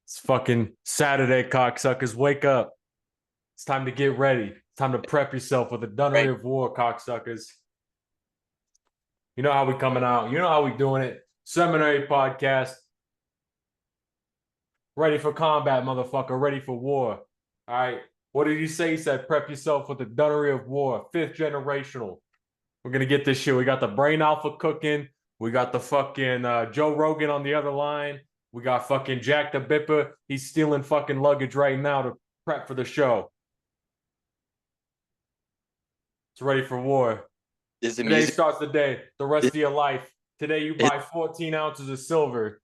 It's fucking Saturday, cocksuckers. Wake up. It's time to get ready. It's time to prep yourself for the dunnery Right. of war, cocksuckers. You know how we coming out. You know how we doing it. Seminary podcast. Ready for combat, motherfucker. Ready for war. All right. What did you say? He said prep yourself for the dunnery of war. Fifth generational. We're going to get this shit. We got the brain alpha cooking. We got the fucking Joe Rogan on the other line. We got fucking Jack the Bipper. He's stealing fucking luggage right now to prep for the show. It's ready for war. Is the Today music starts the day, the rest is, of your life. Today you is- buy 14 ounces of silver.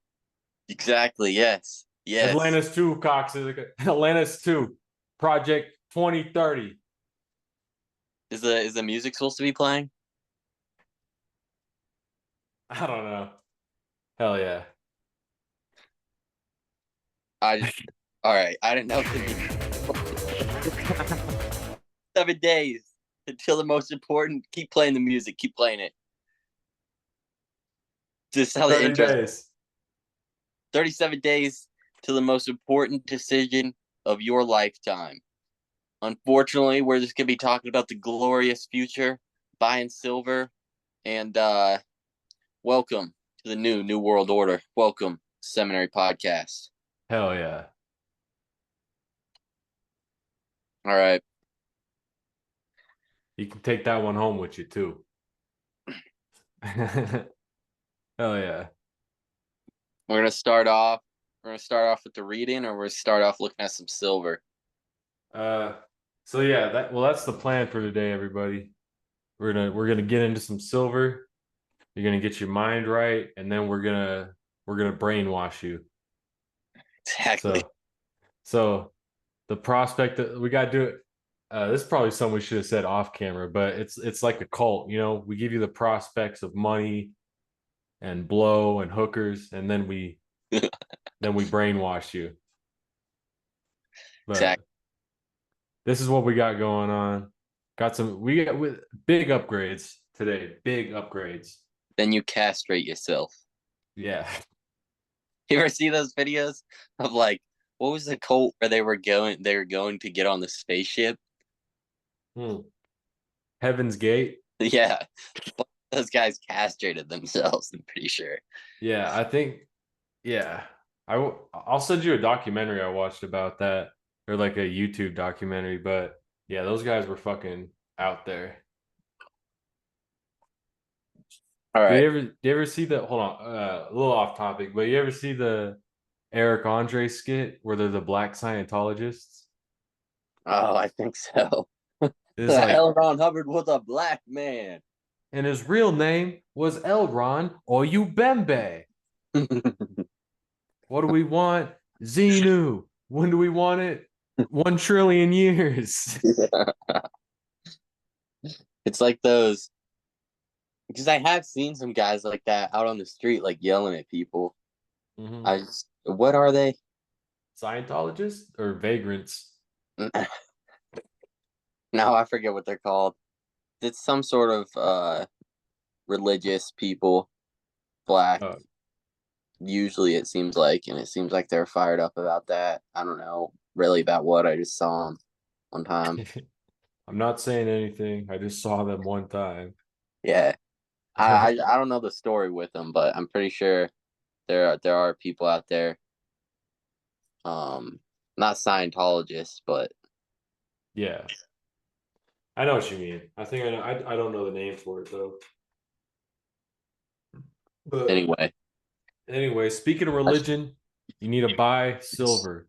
exactly? Yes. Yes. Atlantis 2, Cox. Atlantis 2. Project 2030. Is the music supposed to be playing? I don't know. Hell yeah. I all right. I didn't know if the 7 days until the most important. Keep playing the music. Keep playing it. Just how the 30 intro. days. 37 days to the most important decision of your lifetime. Unfortunately, we're just gonna be talking about the glorious future, buying silver, and welcome to the new world order. Welcome, Seminary Podcast. Hell yeah. All right. You can take that one home with you too. Hell yeah. We're gonna start off. We're gonna start off with the reading, or we're gonna start off looking at some silver. Uh so yeah, that's the plan for today, everybody. We're gonna get into some silver. You're gonna get your mind right, and then we're gonna brainwash you. Exactly. So the prospect that we gotta do it. This is probably something we should have said off camera, but it's like a cult, you know. We give you the prospects of money and blow and hookers, and then we brainwash you. But Exactly. this is what we got going on. We got with big upgrades today. Big upgrades. Then you castrate yourself. Yeah. You ever see those videos of like what was the cult where they were going? They were going to get on the spaceship. Hmm. Heaven's Gate. Yeah, those guys castrated themselves. I'm pretty sure. Yeah, I think. Yeah, I'll send you a documentary I watched about that, or like a YouTube documentary. But yeah, those guys were fucking out there. All Do right. you ever do you ever see the hold on a little off topic, but you ever see the Eric Andre skit where they're the black Scientologists? Oh, I think so. It's The like, L. Ron Hubbard was a black man. and his real name was Elron or Ubembe. What do we want? Xenu. When do we want it? 1 trillion years. It's like those because I have seen some guys like that out on the street, like yelling at people. Mhm. I just, what are they? Scientologists or vagrants? No, I forget what they're called. It's some sort of religious people, black. Oh. Usually, it seems like, and it seems like they're fired up about that. I don't know really about what. I just saw them one time. I'm not saying anything. I just saw them one time. Yeah, I don't know the story with them, but I'm pretty sure there are people out there. Not Scientologists, but Yeah, I know what you mean. I think I know. I don't know the name for it though. But anyway. anyway, speaking of religion, you need to buy silver.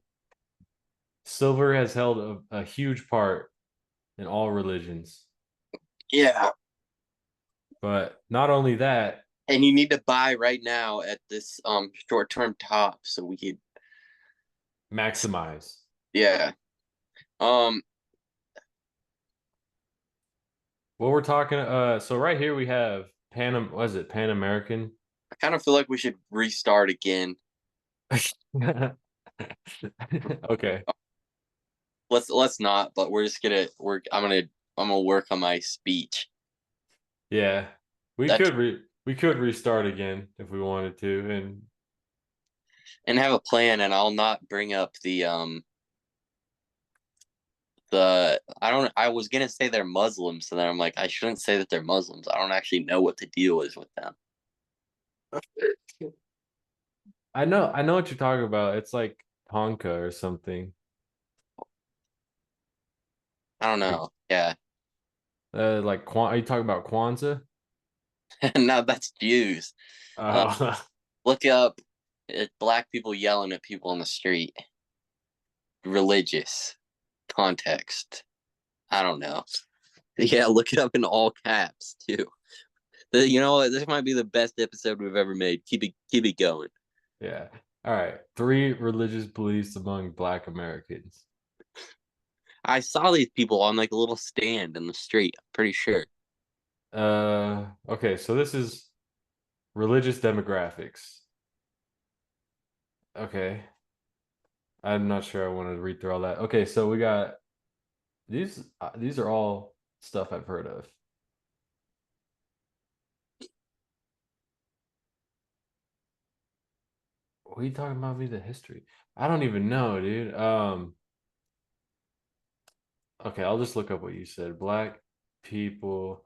Silver has held a huge part in all religions. Yeah, But not only that, and you need to buy right now at this short term top so we could. maximize. Yeah. Um, What we're talking, so right here we have was it Pan American? I kind of feel like we should restart again. Okay. Let's not, but we're just gonna work. I'm gonna work on my speech. Yeah. We That could restart again if we wanted to. And and have a plan, and I'll not bring up the I was gonna say they're Muslims, so then I'm like, I shouldn't say that they're Muslims. I don't actually know what the deal is with them. I know what you're talking about. It's like Tonka or something. I don't Like know. Yeah. Are you talking about Kwanzaa? No, that's Jews. Uh, Uh, look up black people yelling at people on the street. Religious context. I don't know. Yeah, look it up in all caps too. You know what? This might be the best episode we've ever made. Keep it going. yeah. All right. Three religious beliefs among Black Americans. I saw these people on like a little stand in the street. I'm pretty sure. Okay, so this is religious demographics. Okay. I'm not sure I want to read through all that. Okay, so we got these are all stuff I've heard of. What are you talking about me the history? I don't even know, dude. Okay, I'll just look up what you said. Black people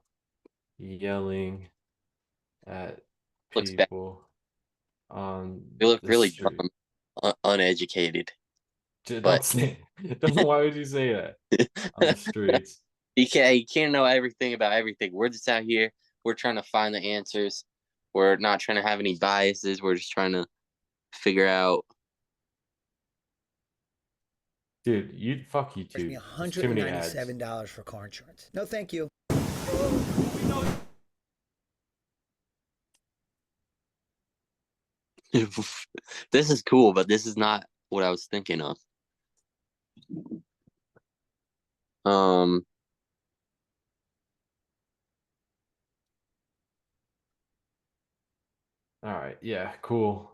yelling at Looks bad. people on We look the really street. dumb, uneducated. Don't But say, don't, why would you say that? On the streets. you can't know everything about everything. We're just out here. We're trying to find the answers. We're not trying to have any biases. We're just trying to figure out. Dude, you fuck you Charge me too. There's too many ads. $197 for car insurance. No, thank you. This is cool, but this is not what I was thinking of. Um, All right, yeah, cool.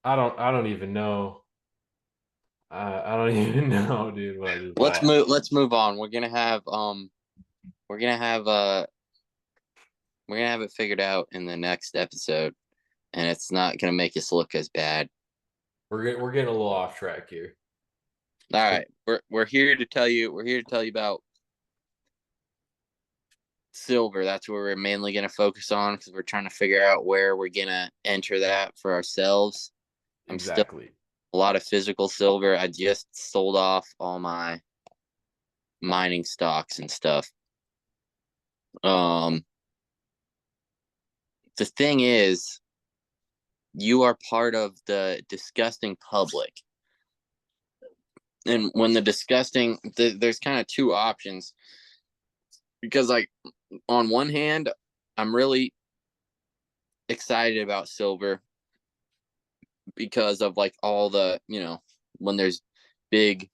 I don't even know. I don't even know, dude, what I just bought. let's move on. We're gonna have we're gonna have it figured out in the next episode, and it's not gonna make us look as bad. We're getting a little off track here. All So right, we're here to tell you. We're here to tell you about silver. That's where we're mainly gonna focus on because we're trying to figure out where we're gonna enter that for ourselves. I'm still exactly. a lot of physical silver. I just sold off all my mining stocks and stuff. Um, the thing is, you are part of the disgusting public. And when there's kind of two options because, like, on one hand, I'm really excited about silver because of like all the, when there's big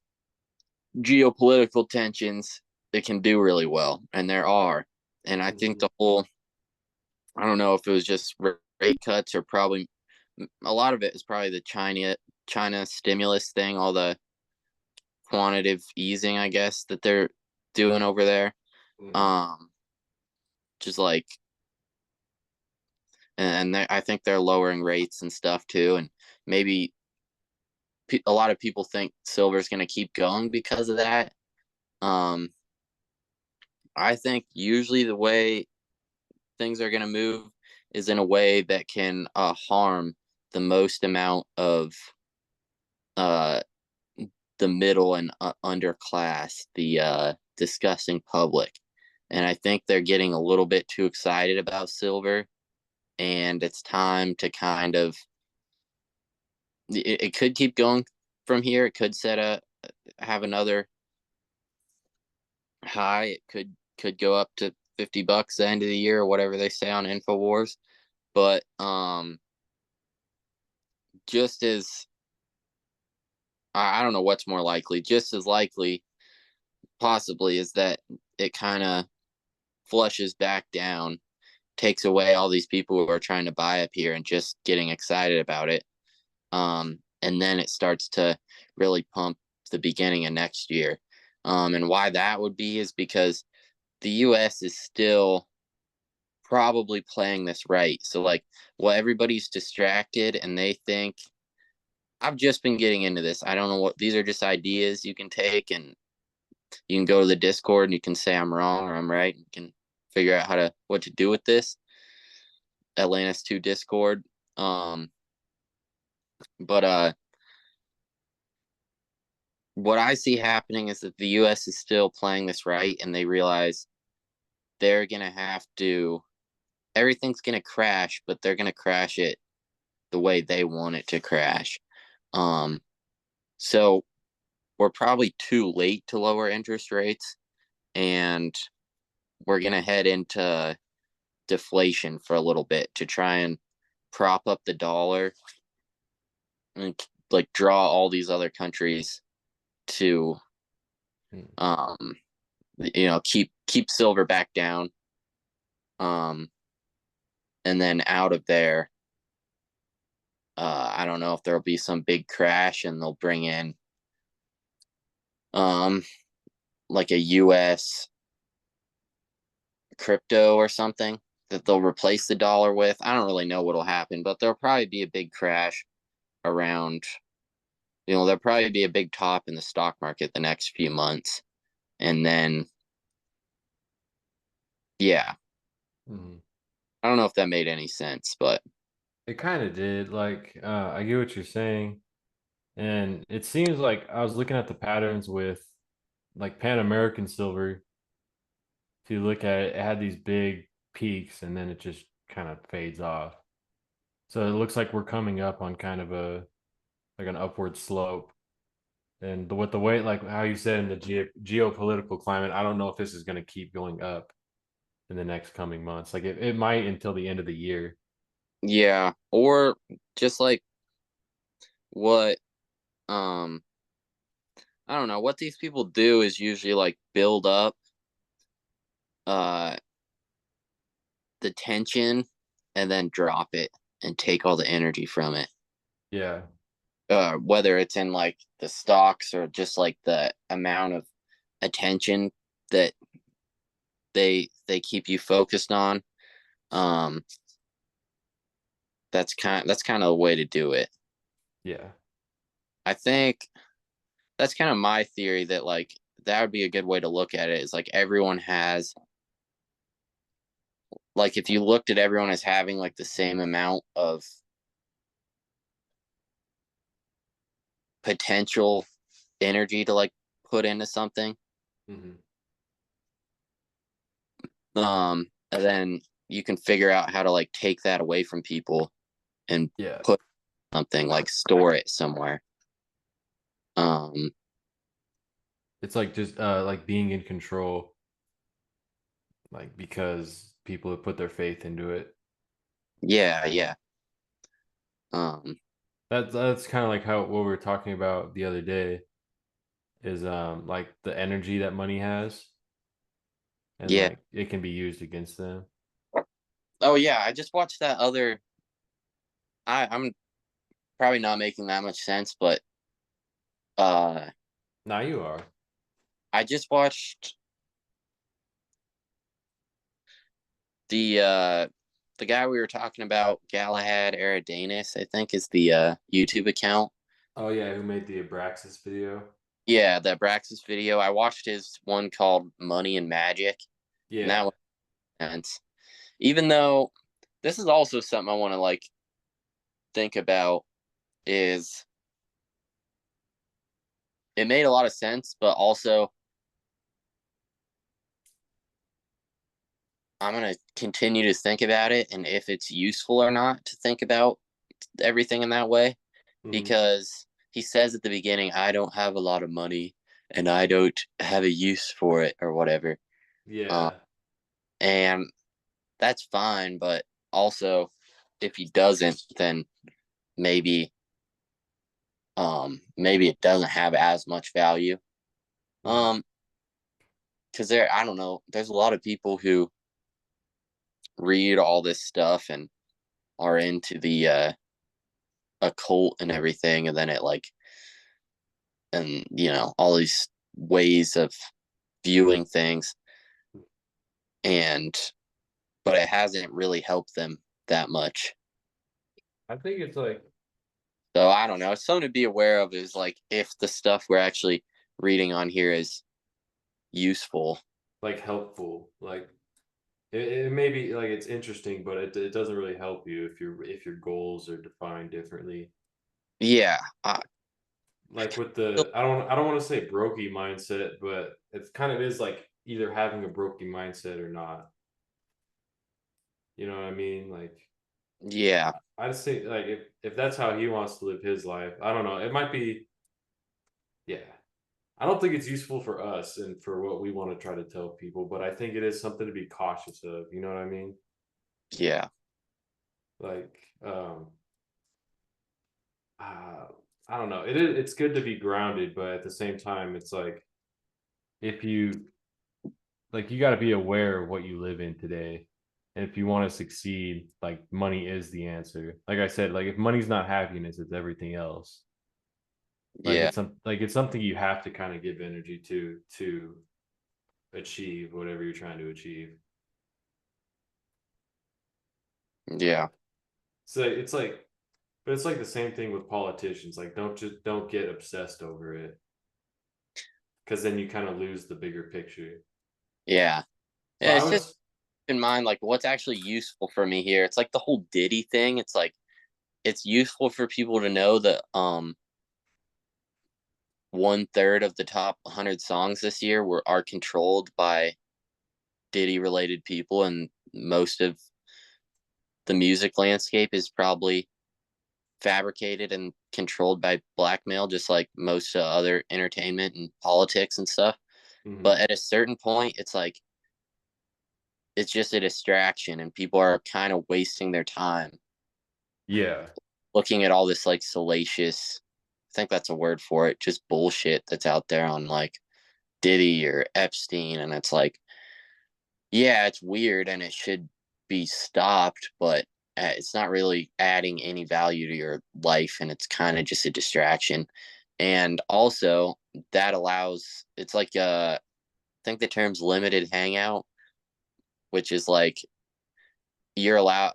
geopolitical tensions, it can do really well. And there are. And I think I don't know if it was just rate cuts or probably a lot of it is probably the China stimulus thing, all the quantitative easing, I guess, that they're doing over there. Mhm. Um, just like, and I think they're lowering rates and stuff too. And maybe a lot of people think silver is going to keep going because of that. Um, I think usually the way things are going to move is in a way that can harm the most amount of uh, the middle and underclass, the disgusting public. And I think they're getting a little bit too excited about silver. And it's time to kind of, it could keep going from here. It could have another high. It could go up to $50 the end of the year or whatever they say on Infowars. But just as I don't know what's more likely, just as likely possibly is that it kind of flushes back down, takes away all these people who are trying to buy up here and just getting excited about it. And then it starts to really pump the beginning of next year. And why that would be is because the US is still probably playing this right. So like, well, everybody's distracted and they think I've just been getting into this. I don't know what these are, just ideas you can take, and you can go to the Discord and you can say I'm wrong or I'm right. You can figure out what to do with this. Atlantis 2 Discord. But what I see happening is that the US is still playing this right, and they realize they're gonna have to everything's gonna crash, but they're gonna crash it the way they want it to crash. So we're probably too late to lower interest rates, and we're gonna head into deflation for a little bit to try and prop up the dollar and like draw all these other countries to keep silver back down, and then out of there, I don't know if there'll be some big crash and they'll bring in like a US crypto or something that they'll replace the dollar with. I don't really know what'll happen, but there'll probably be a big crash around, there'll probably be a big top in the stock market the next few months. And then, yeah, I don't know if that made any sense, but it kind of did. Like, I get what you're saying. And it seems like I was looking at the patterns with like Pan American silver. If you look at it, it had these big peaks and then it just kind of fades off. So it looks like we're coming up on kind of an upward slope. And with the way, like how you said in the geopolitical climate, I don't know if this is going to keep going up in the next coming months. Like it might until the end of the year. yeah, or just like what, um, I don't know, what these people do is usually like build up uh the tension and then drop it and take all the energy from it. Yeah. Whether it's in like the stocks or just like the amount of attention that they keep you focused on. Um, that's kind of the way to do it. Yeah. I think that's kind of my theory, that like that would be a good way to look at it, is like everyone has, like if you looked at everyone as having like the same amount of potential energy to like put into something, and then you can figure out how to like take that away from people and Yeah. put something, like store it somewhere. It's like just like being in control, like because people have put their faith into it. Yeah, yeah. Um, That's kind of like how what we were talking about the other day is like the energy that money has and yeah. like it can be used against them. Oh yeah, I just watched that other. I'm probably not making that much sense, but uh, Now you are. I just watched the guy we were talking about, Galahad Eridanus, I think is the YouTube account. Oh yeah, who made the Abraxas video? Yeah, that Braxis video. I watched his one called Money and Magic, and that Yeah. was intense. Even though this is also something I want to like think about, is it made a lot of sense, but also I'm gonna continue to think about it and if it's useful or not to think about everything in that way, because he says at the beginning, I don't have a lot of money and I don't have a use for it or whatever. Yeah. And that's fine, but also if he doesn't, then maybe maybe it doesn't have as much value. Mhm. Because I don't know, there's a lot of people who read all this stuff and are into the occult and everything, and then it like, and all these ways of viewing things, and but it hasn't really helped them that much. I think it's like So I don't know. It's something to be aware of is like if the stuff we're actually reading on here is useful. helpful. Like it may be like it's interesting, but it doesn't really help you if your goals are defined differently. Yeah. Like with the I don't want to say brokey mindset, but it kind of is like either having a brokey mindset or not. You know what I mean? Like Yeah. I just think like if that's how he wants to live his life, I don't know. It might be yeah. I don't think it's useful for us and for what we want to try to tell people, but I think it is something to be cautious of. You know what I mean? Yeah. Like, uh, I don't know. It's good to be grounded, but at the same time, it's like if you like you got to be aware of what you live in today. And if you want to succeed, like money is the answer. Like I said, like if money's not happiness, it's everything else. Yeah. Like it's something you have to kind of give energy to achieve whatever you're trying to achieve. Yeah. So it's like, but it's like the same thing with politicians. Like don't get obsessed over it because then you kind of lose the bigger picture. Yeah. So Yeah, I it's just was, in mind like what's actually useful for me here. It's like the whole Diddy thing. It's like it's useful for people to know that 1/3 of the top 100 songs this year were are controlled by Diddy related people, and most of the music landscape is probably fabricated and controlled by blackmail, just like most other entertainment and politics and stuff. mhm. But at a certain point, it's like it's just a distraction, and people are kind of wasting their time Yeah, looking at all this like salacious. I think that's a word for it. Just bullshit that's out there on like Diddy or Epstein, and it's like, yeah, it's weird and it should be stopped, but it's not really adding any value to your life, and it's kind of just a distraction. And also, that allows it's like I think the term's limited hangout, which is like you're allowed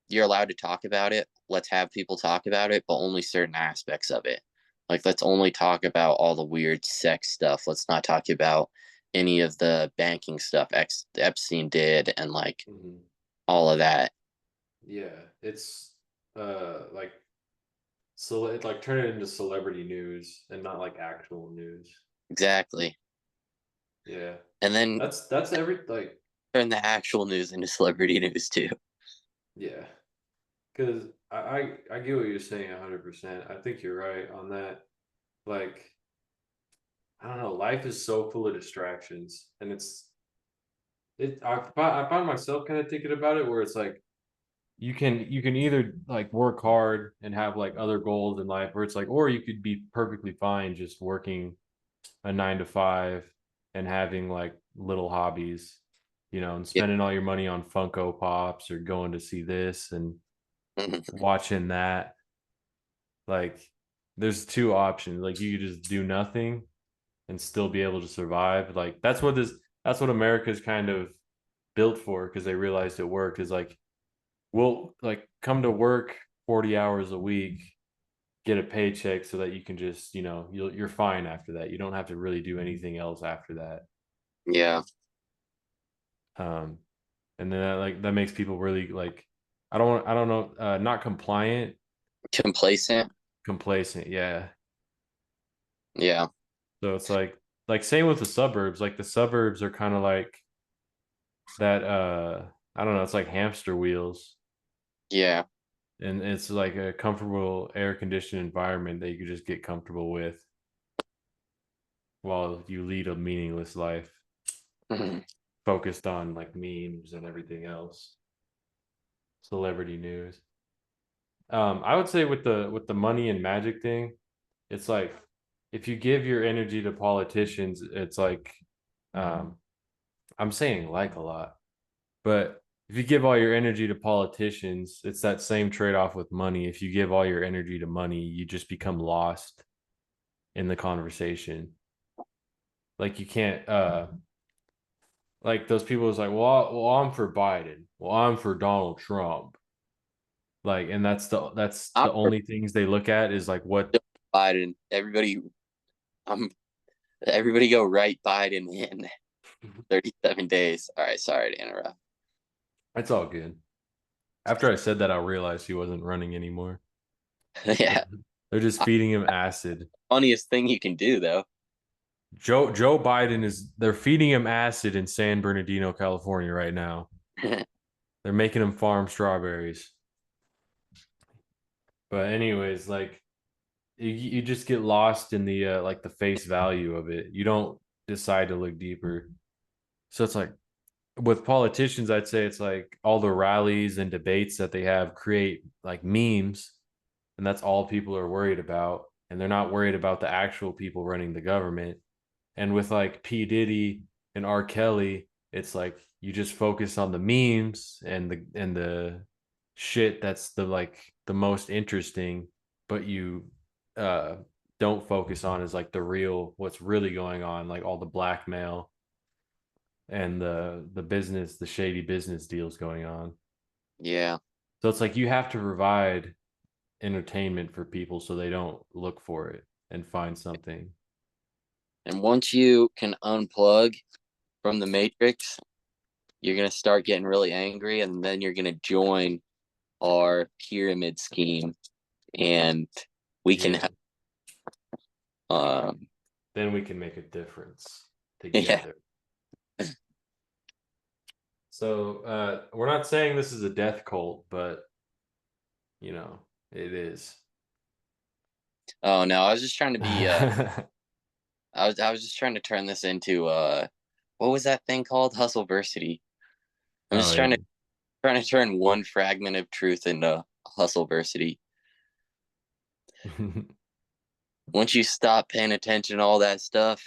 you're allowed to talk about it. Let's have people talk about it, but only certain aspects of it. Like, let's only talk about all the weird sex stuff. Let's not talk about any of the banking stuff Epstein did and like mhm. all of that. Yeah. It's like so it like turn it into celebrity news and not like actual news. Exactly. Yeah, And then that's every like turn the actual news into celebrity news too. yeah. Because I get what you're saying 100%. I think you're right on that. Like I don't know, life is so full of distractions, and I find myself kind of thinking about it where it's like you can either like work hard and have like other goals in life, where it's like, or you could be perfectly fine just working a 9 to 5 and having like little hobbies, you know, and Yeah. spending all your money on Funko Pops or going to see this and watching that. Like there's two options. Like you could just do nothing and still be able to survive. Like that's what America's kind of built for because they realized it worked is like we'll like come to work 40 hours a week, get a paycheck so that you can just, you know, you're fine after that. You don't have to really do anything else after that. Yeah. Um and then that, like that makes people really like I don't know not compliant, Complacent. complacent. Yeah. Yeah. So it's like same with the suburbs. Like the suburbs are kind of like that I don't know, it's like hamster wheels. Yeah. And it's like a comfortable air conditioned environment that you could just get comfortable with while you lead a meaningless life focused on like memes and everything else, celebrity news. I would say with the money and magic thing, it's like if you give your energy to politicians, it's like um I'm saying like a lot, but if you give all your energy to politicians, it's that same trade-off with money. If you give all your energy to money, you just become lost in the conversation. Like you can't Like those people was like, well, I'm for Biden. Well, I'm for Donald Trump. Like, and that's I'm the for only things they look at is like what. Biden. I'm everybody go write Biden in 37 days. All right, sorry to interrupt. It's all good. After I said that, I realized he wasn't running anymore. Yeah, They're just feeding him acid. funniest thing you can do though. Joe Biden is they're feeding him acid in San Bernardino, California right now. They're making him farm strawberries. But anyways, like you just get lost in the like the face value of it. You don't decide to look deeper. So it's like with politicians, I'd say it's like all the rallies and debates that they have create like memes, and that's all people are worried about. And they're not worried about the actual people running the government. And with like P. Diddy and R. Kelly, it's like you just focus on the memes and the shit that's the like the most interesting, but you uh don't focus on is like the real what's really going on, like all the blackmail and the business, the shady business deals going on. Yeah, So it's like you have to provide entertainment for people so they don't look for it and find something. and once you can unplug from the matrix, you're gonna start getting really angry, and then you're gonna join our pyramid scheme, and we can Yeah. have, um, Then we can make a difference yeah. together. So we're not saying this is a death cult, but you know, it is. Oh no, I was just trying to be. Oh I was just trying to turn this into what was that thing called? Hustleversity. I'm just yeah. trying to turn one fragment of truth into hustleversity. Once you stop paying attention to all that stuff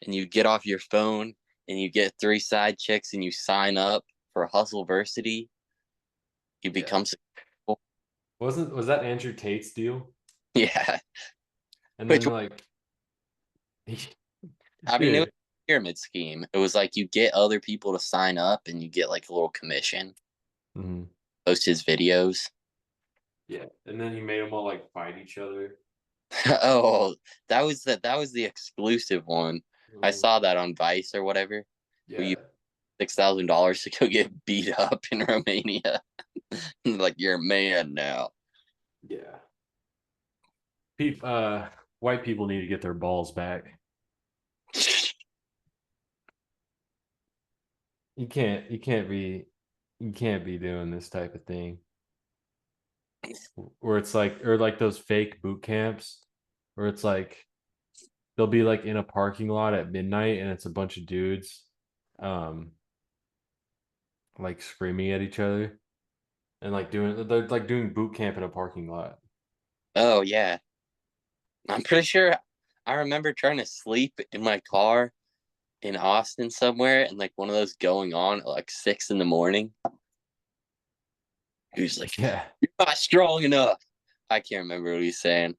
and you get off your phone and you get 3 side chicks and you sign up for hustleversity, you Yeah. become successful. Was that Andrew Tate's deal? Yeah. And Which then like I mean, it was dude, a pyramid scheme. It was like you get other people to sign up and you get like a little commission, mhm. post his videos. Yeah. And then he made them all like fight each other. Oh, that was the exclusive one. I Mhm. saw that on Vice or whatever. Where you Yeah. $6,000 to go get beat up in Romania. Like you're a man now. Yeah. People white people need to get their balls back. You can't be doing this type of thing. Where it's like or like those fake boot camps where it's like they'll be like in a parking lot at midnight and it's a bunch of dudes um like screaming at each other and like they're like doing boot camp in a parking lot. Oh yeah, I'm pretty sure. I remember trying to sleep in my car in Austin somewhere, and like one of those going on at like 6 in the morning. He was like, Yeah. "You're not strong enough." I can't remember what he's saying.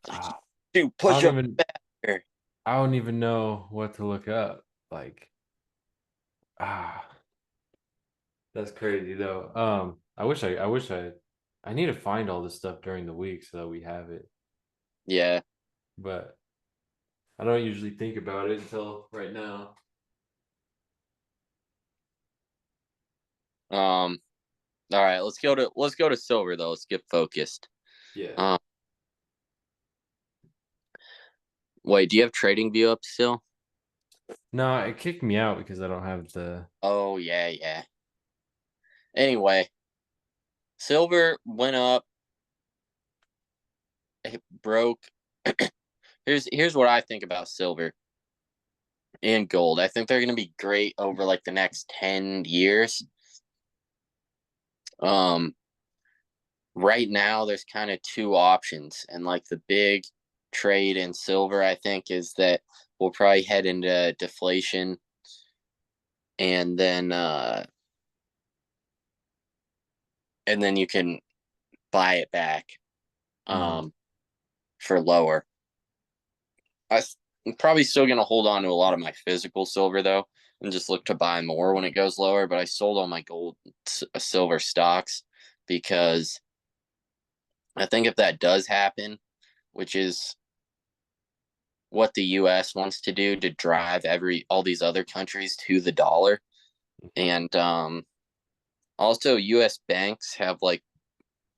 Like, Ah, dude, I push don't up even here. I don't even know what to look up. Like ah that's crazy though. I need to find all this stuff during the week so that we have it. Yeah. But I don't usually think about it until right now. Um. All right. Let's go to silver though. Let's get focused. Yeah. Um. Wait. Do you have Trading View up still? No, it kicked me out because I don't have the. Oh yeah, yeah. Anyway, silver went up. It broke. Here's what I think about silver and gold. I think they're going to be great over like the next 10 years. Um right now there's kind of two options, and like the big trade in silver I think is that we'll probably head into deflation, and then you can buy it back Mhm. um for lower. I'm probably still going to hold on to a lot of my physical silver though. and just look to buy more when it goes lower. But I sold all my gold, silver stocks because I think if that does happen, which is what the U.S. wants to do to drive all these other countries to the dollar, and also U.S. banks have like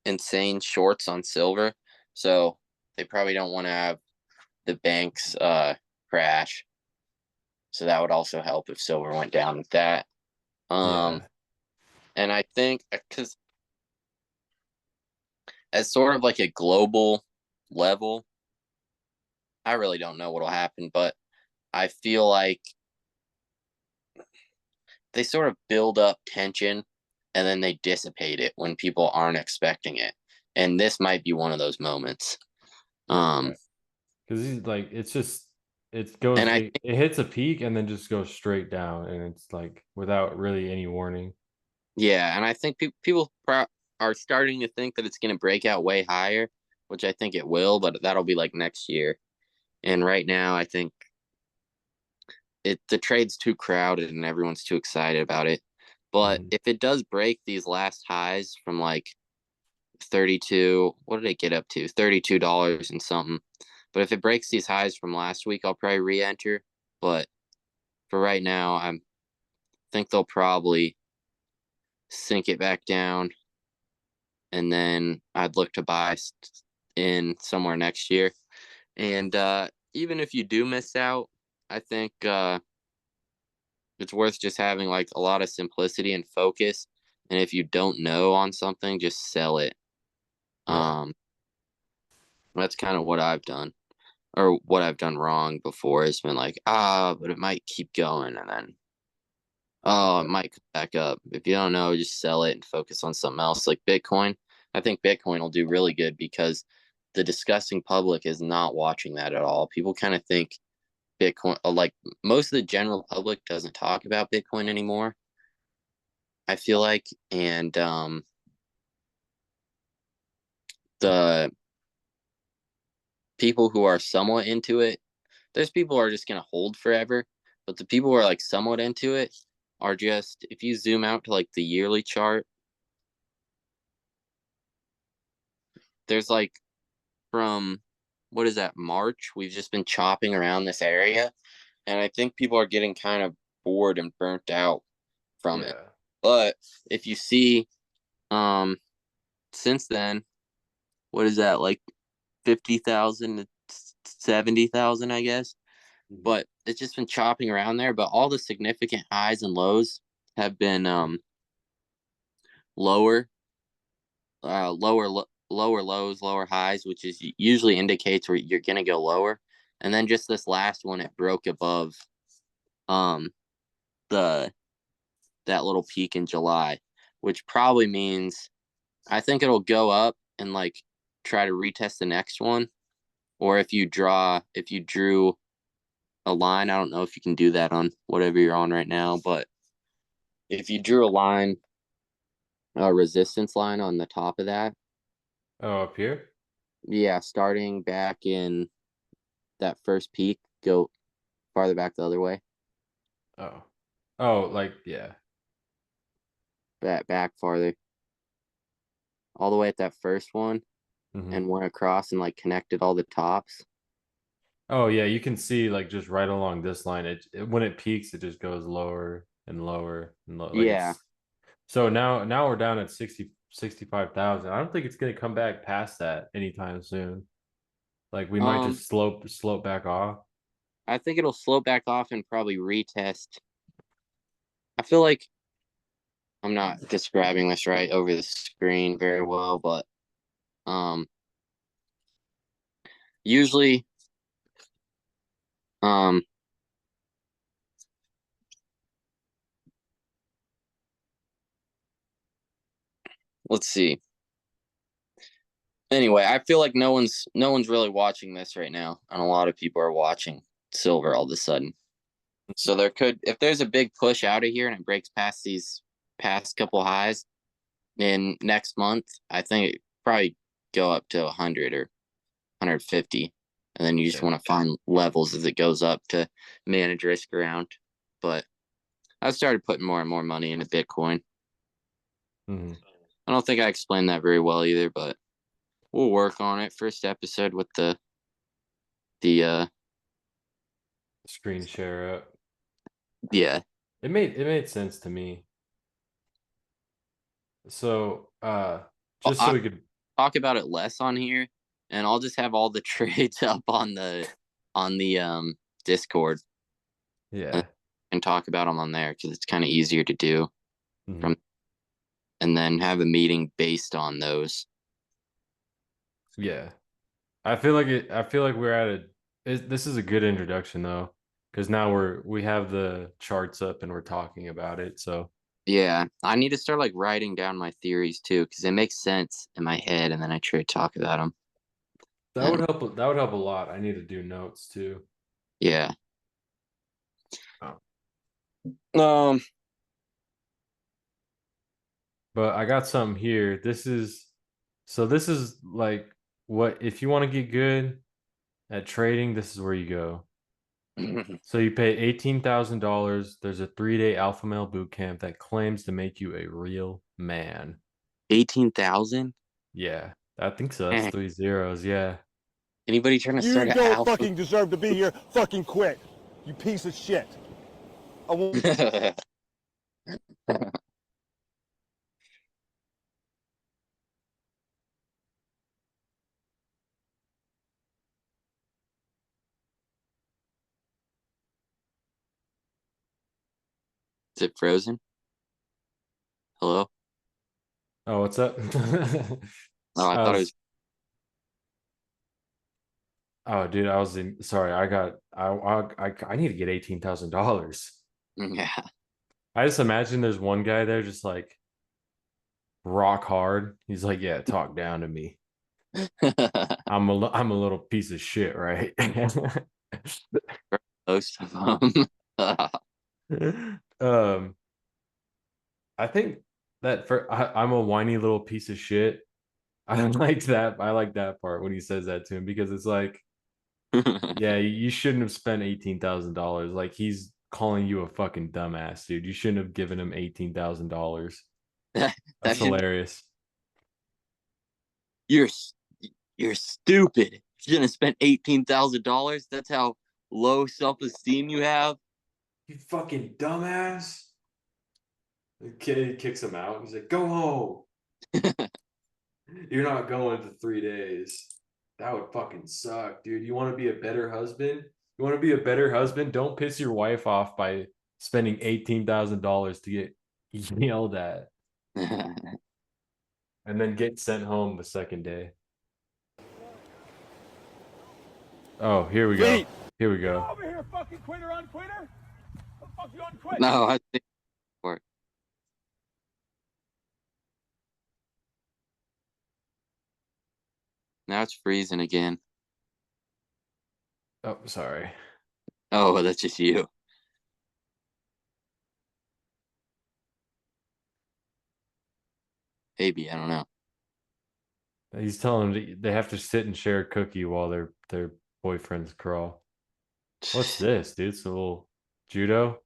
insane shorts on silver, so they probably don't want to have the banks crash. So that would also help if silver went down with that. Yeah. And I think because as sort of like a global level, I really don't know what'll happen, but I feel like they sort of build up tension and then they dissipate it when people aren't expecting it. And this might be one of those moments. Because he's like, it's just, And I it hits a peak and then just goes straight down, and it's like without really any warning. Yeah, and I think people are starting to think that it's going to break out way higher, which I think it will, but that'll be like next year. And right now, I think the trade's too crowded and everyone's too excited about it. But if it does break these last highs from like 32, what did it get up to? $32 and something. But if it breaks these highs from last week, I'll probably re-enter. But for right now, I think they'll probably sink it back down, and then I'd look to buy in somewhere next year. And even if you do miss out, I think it's worth just having like a lot of simplicity and focus. And if you don't know on something, just sell it. Yeah. That's kind of what I've done, or what I've done wrong before. Has been like, but it might keep going, and then it might come back up. If you don't know, just sell it and focus on something else, like Bitcoin. I think Bitcoin will do really good because the discussing public is not watching that at all. People kind of think Bitcoin, like most of the general public doesn't talk about Bitcoin anymore, I feel like. And the people who are somewhat into it, there's people who are just going to hold forever. But the people who are like somewhat into it are just, if you zoom out to like the yearly chart, there's like from, what is that, March, we've just been chopping around this area. And I think people are getting kind of bored and burnt out from it. Yeah. But if you see, since then, what is that, like 50,000 to 70,000, I guess. But it's just been chopping around there. But all the significant highs and lows have been lower, lower lows, lower highs, which is usually indicates where you're gonna go lower. And then just this last one, it broke above um the that little peak in July, which probably means I think it'll go up and like try to retest the next one. Or if you drew a line, I don't know if you can do that on whatever you're on right now, but if you drew a line, a resistance line on the top of that, Oh, up here? yeah, starting back in that first peak, go farther back the other way, Oh. Oh, like, yeah. back farther, all the way at that first one, Hmm. and went across and like connected all the tops. Oh, yeah, you can see like just right along this line, when it peaks, it just goes lower and lower and lower. Like Yeah. it's so now we're down at 65,000. I don't think it's gonna come back past that anytime soon. Like we might Um, just slope back off. I think it'll slow back off and probably retest. I feel like I'm not describing this right over the screen very well, but um, usually um, let's see. Anyway, I feel like no one's really watching this right now, and a lot of people are watching silver all of a sudden. So there could, if there's a big push out of here and it breaks past these past couple highs in next month, I think it probably go up to 100 or 150, and then you just Yeah. want to find levels as it goes up to manage risk around. But I started putting more and more money into Bitcoin. Mm-hmm. I don't think I explained that very well either, but we'll work on it. First episode with the Screen share up. yeah. It made sense to me. So just so I we could talk about it less on here, and I'll just have all the trades up on the Discord yeah. and talk about them on there because it's kind of easier to do Mhm. from, and then have a meeting based on those. Yeah. I feel like we're at this is a good introduction though, because now we have the charts up and we're talking about it. So Yeah, I need to start like writing down my theories too because it makes sense in my head, and then I try to talk about them. that would help. That would help a lot. I need to do notes too. Yeah. Oh. Um. But I got something here. This is like what if you want to get good at trading, this is where you go. So you pay $18,000. There's a 3-day alpha male boot camp that claims to make you a real man. 18,000. Yeah, I think so. That's 3 zeros. Yeah. Anybody trying to You start an don't alpha? fucking deserve to be here. Fucking quit. You piece of shit. I won't. Is it frozen? Hello? Oh, what's up? Oh, I I thought it was. was, oh, dude, I was in, sorry, I need to get $18,000. Yeah. I just imagine there's one guy there just like rock hard. He's like, yeah, talk down to me. I'm a little piece of shit, right? Most of them. um, I think that I'm a whiny little piece of shit. I like that. I like that part when he says that to him because it's like, yeah, you shouldn't have spent $18,000. Like he's calling you a fucking dumbass, dude. You shouldn't have given him $18,000. that That's should. hilarious. You're you're stupid. You shouldn't have spent $18,000. That's how low self-esteem you have. You fucking dumbass. The kid kicks him out. He's like, go home. You're not going to 3 days. That would fucking suck, dude. You want to be a better husband? You want to be a better husband? Don't piss your wife off by spending $18,000 to get yelled at and then get sent home the second day. Oh, here we go. Wait. Here we go. Over here, fucking quitter on quitter. The fuck you unquit? No, I think for it. Now it's freezing again. Oh, sorry. Oh, that's just you. Maybe, I don't know. He's telling them they have to sit and share a cookie while their boyfriends crawl. What's this, dude? It's a little judo.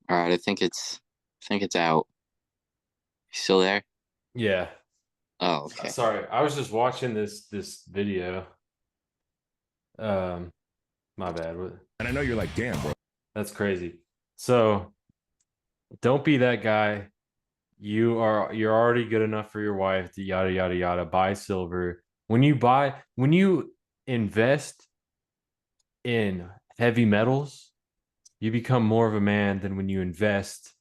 All right, I think it's out. You still there? Yeah. Oh, okay. Sorry, I was just watching this video. Um, my bad. And I know you're like, damn, bro. That's crazy. So don't be that guy. You're already good enough for your wife. Yada yada yada. Buy silver. When you invest in heavy metals, you become more of a man than when you invest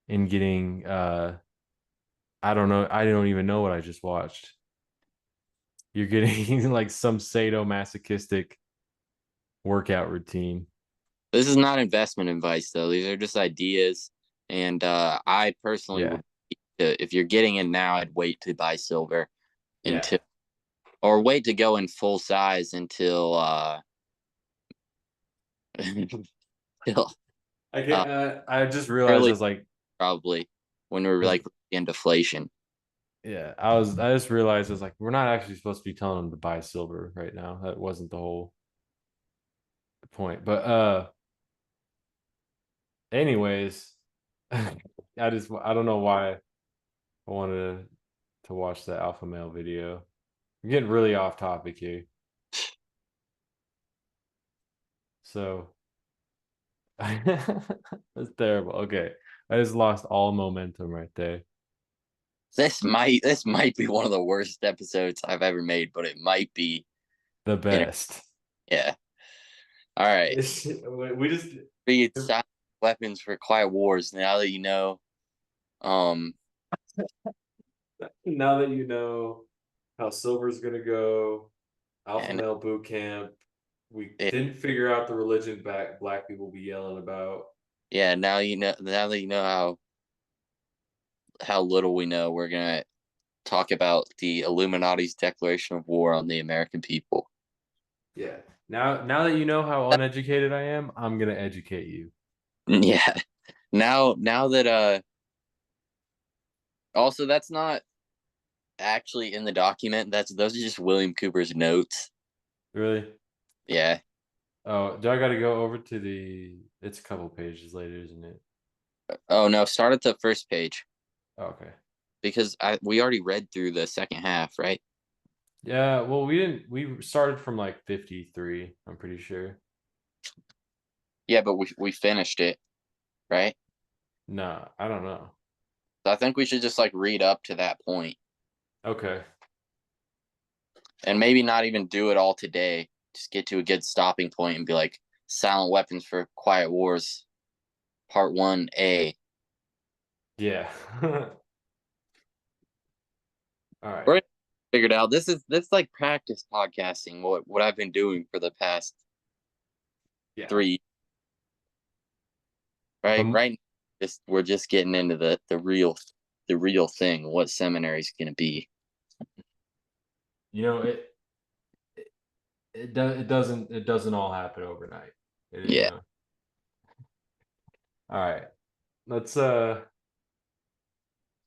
in getting I don't know. I don't even know what I just watched. You're getting like some sadomasochistic workout routine. This is not investment advice though. These are just ideas. And I personally Yeah. would, if you're getting in now, I'd wait to buy silver Yeah. until, or wait to go in full size until Still, I can't. I just realized early it's like, probably when we were like in deflation. yeah. I just realized it's like we're not actually supposed to be telling them to buy silver right now. That wasn't the whole point. But anyways, I don't know why I wanted to watch that alpha male video. We're getting really off topic here. So that's terrible. Okay. I just lost all momentum right there. This might be one of the worst episodes I've ever made, but it might be. The best. Yeah. All right. We just Read silent weapons for quiet wars. Now that you know, um, now that you know how silver's gonna go, alpha and male boot camp. We it, didn't figure out the religion black people be yelling about. yeah, now you know. Now that you know how little we know, we're gonna talk about the Illuminati's declaration of war on the American people. Yeah. Now that you know how uneducated I am, I'm gonna educate you. Yeah. Now that also that's not actually in the document. Those are just William Cooper's notes. Really? Yeah. Oh, do I gotta go over to the it's a couple pages later, isn't it? Oh no, start at the first page Oh, okay. because we already read through the second half, right? Yeah, well we started from like 53, I'm pretty sure. Yeah, but we finished it, right? Nah, I don't know. So I think we should just like read up to that point Okay. and maybe not even do it all today. Just get to a good stopping point and be like silent weapons for quiet wars, part 1A. Yeah. All right. We're figured out. This like practice podcasting. What I've been doing for the past Yeah. 3, right? Um, Right. We're just getting into the real thing. What seminary's gonna be? you know, it doesn't all happen overnight. You Yeah. know. All right. Let's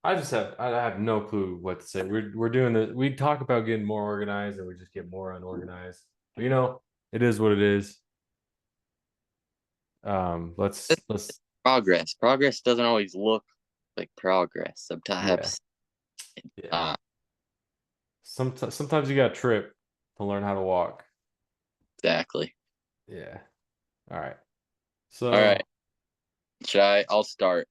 I have no clue what to say. We're doing this. We talk about getting more organized and we just get more unorganized. But, you know, it is what it is. Let's Progress. Progress doesn't always look like progress. yeah. Sometimes. Yeah. Sometimes you got to trip to learn how to walk. Exactly. Yeah. All right. All right. So I'll start.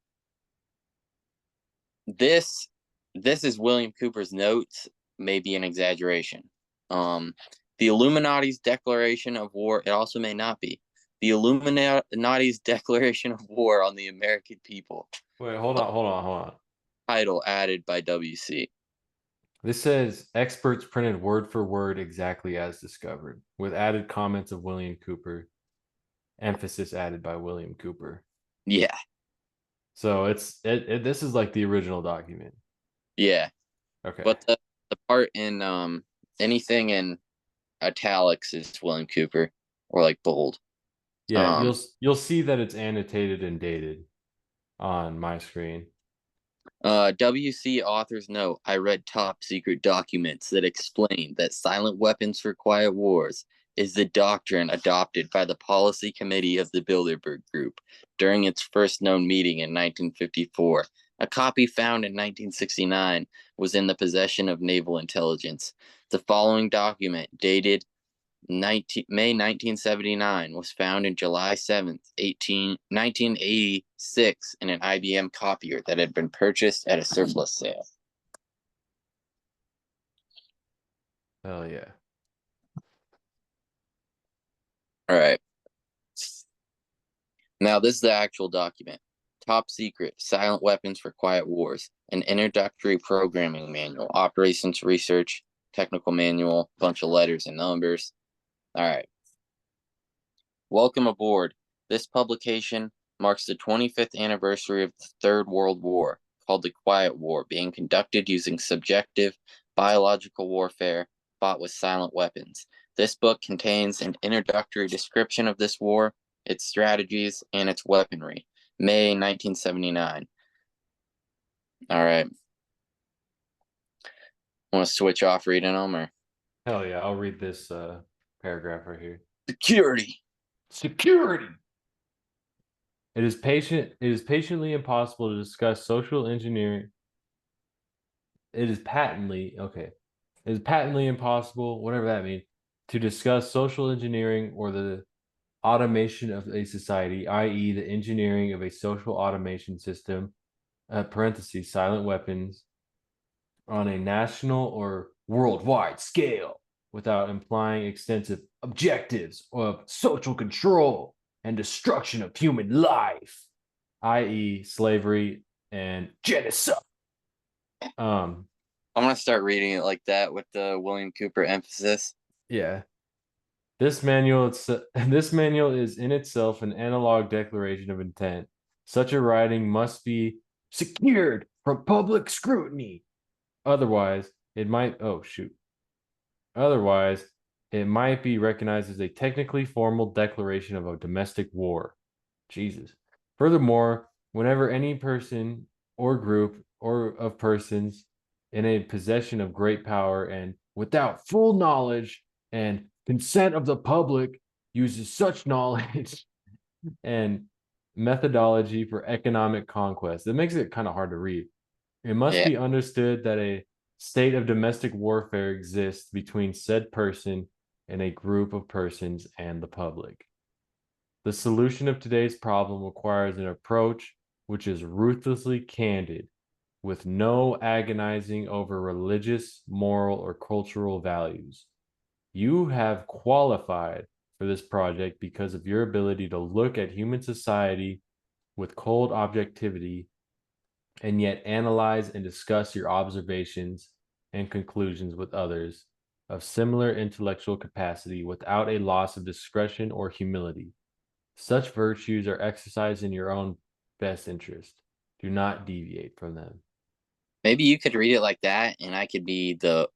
This this is William Cooper's notes, maybe an exaggeration. The Illuminati's declaration of war, it also may not be. The Illuminati's declaration of war on the American people. wait, hold on. Title added by WC. This says experts printed word for word exactly as discovered, with added comments of William Cooper, emphasis added by William Cooper. Yeah. So this is like the original document. Yeah. Okay. But the part in anything in italics is William Cooper or like bold. Yeah, Um you'll see that it's annotated and dated on my screen. WC authors note, I read top secret documents that explain that silent weapons for quiet wars is the doctrine adopted by the policy committee of the Bilderberg Group during its first known meeting in 1954. A copy found in 1969 was in the possession of naval intelligence. The following document, dated May 1979, was found in July 7th, 1986 in an IBM copier that had been purchased at a surplus sale. Hell yeah. All right. Now, this is the actual document. Top secret, silent weapons for quiet wars, an introductory programming manual, operations research, technical manual, bunch of letters and numbers. All right. Welcome aboard. This publication marks the 25th anniversary of the Third World War, called the Quiet War, being conducted using subjective biological warfare fought with silent weapons. This book contains an introductory description of this war, its strategies, and its weaponry. May 1979. All right. Want to switch off reading them or? Hell yeah, I'll read this paragraph right here. Security. Security. It is patiently impossible to discuss social engineering. It is patently impossible, whatever that means, to discuss social engineering or the automation of a society, i.e., the engineering of a social automation system, parentheses, silent weapons, on a national or worldwide scale without implying extensive objectives of social control and destruction of human life, i.e., slavery and genocide. I'm gonna start reading it like that with the William Cooper emphasis. Yeah. This manual is in itself an analog declaration of intent. Such a writing must be secured from public scrutiny. Otherwise, it might be recognized as a technically formal declaration of a domestic war. Jesus. Furthermore, whenever any person or group or of persons in a possession of great power and without full knowledge and consent of the public uses such knowledge and methodology for economic conquest, it makes it kind of hard to read. It must be understood that a state of domestic warfare exists between said person and a group of persons and the public. The solution of today's problem requires an approach which is ruthlessly candid, with no agonizing over religious, moral, or cultural values. You have qualified for this project because of your ability to look at human society with cold objectivity and yet analyze and discuss your observations and conclusions with others of similar intellectual capacity without a loss of discretion or humility. Such virtues are exercised in your own best interest. Do not deviate from them. Maybe you could read it like that, and I could be the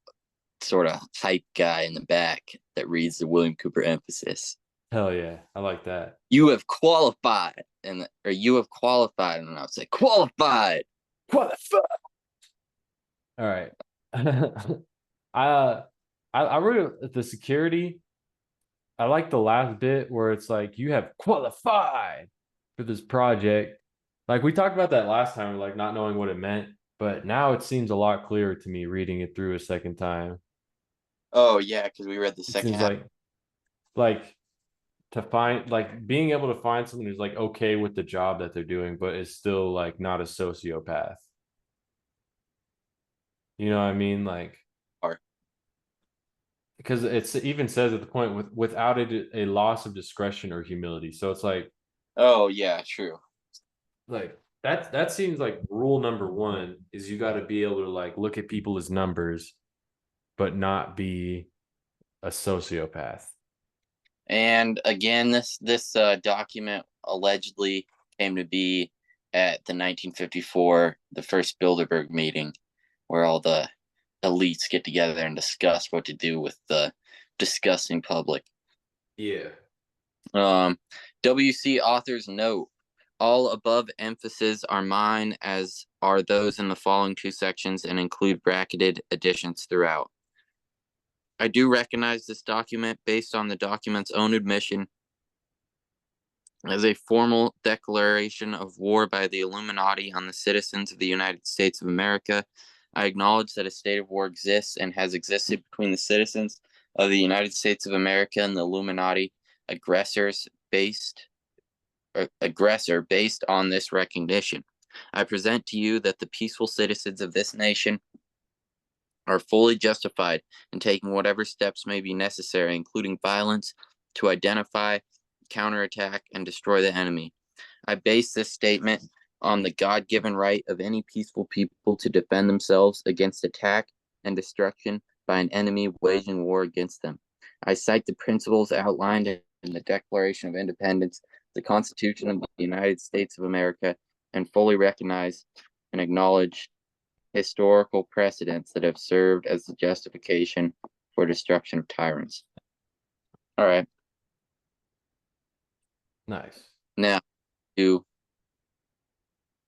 sort of hype guy in the back that reads the William Cooper emphasis. Hell yeah, I like that. You have qualified, or you have qualified, and I'll say qualified. Qualified. All right. I really the security. I like the last bit where it's like you have qualified for this project. Like we talked about that last time, like not knowing what it meant, but now it seems a lot clearer to me reading it through a second time. Oh yeah, because we read the It second seems half. like to find like being able to find someone who's like okay with the job that they're doing, but is still like not a sociopath. You know what I mean? Like because it even says at the point without a loss of discretion or humility. So it's oh yeah, true. like that seems like rule number one is you got to be able to like look at people as numbers, but not be a sociopath. And again, this document allegedly came to be at the 1954, the first Bilderberg meeting, where all the elites get together and discuss what to do with the disgusting public. Yeah. WC authors note, all above emphases are mine, as are those in the following two sections, and include bracketed additions throughout. I do recognize this document based on the document's own admission as a formal declaration of war by the Illuminati on the citizens of the United States of America. I acknowledge that a state of war exists and has existed between the citizens of the United States of America and the Illuminati aggressor based on this recognition. I present to you that the peaceful citizens of this nation are fully justified in taking whatever steps may be necessary, including violence, to identify, counterattack, and destroy the enemy. I base this statement on the God-given right of any peaceful people to defend themselves against attack and destruction by an enemy waging war against them. I cite the principles outlined in the Declaration of Independence, the Constitution of the United States of America, and fully recognize and acknowledge historical precedents that have served as the justification for destruction of tyrants. All right. Nice. Now, to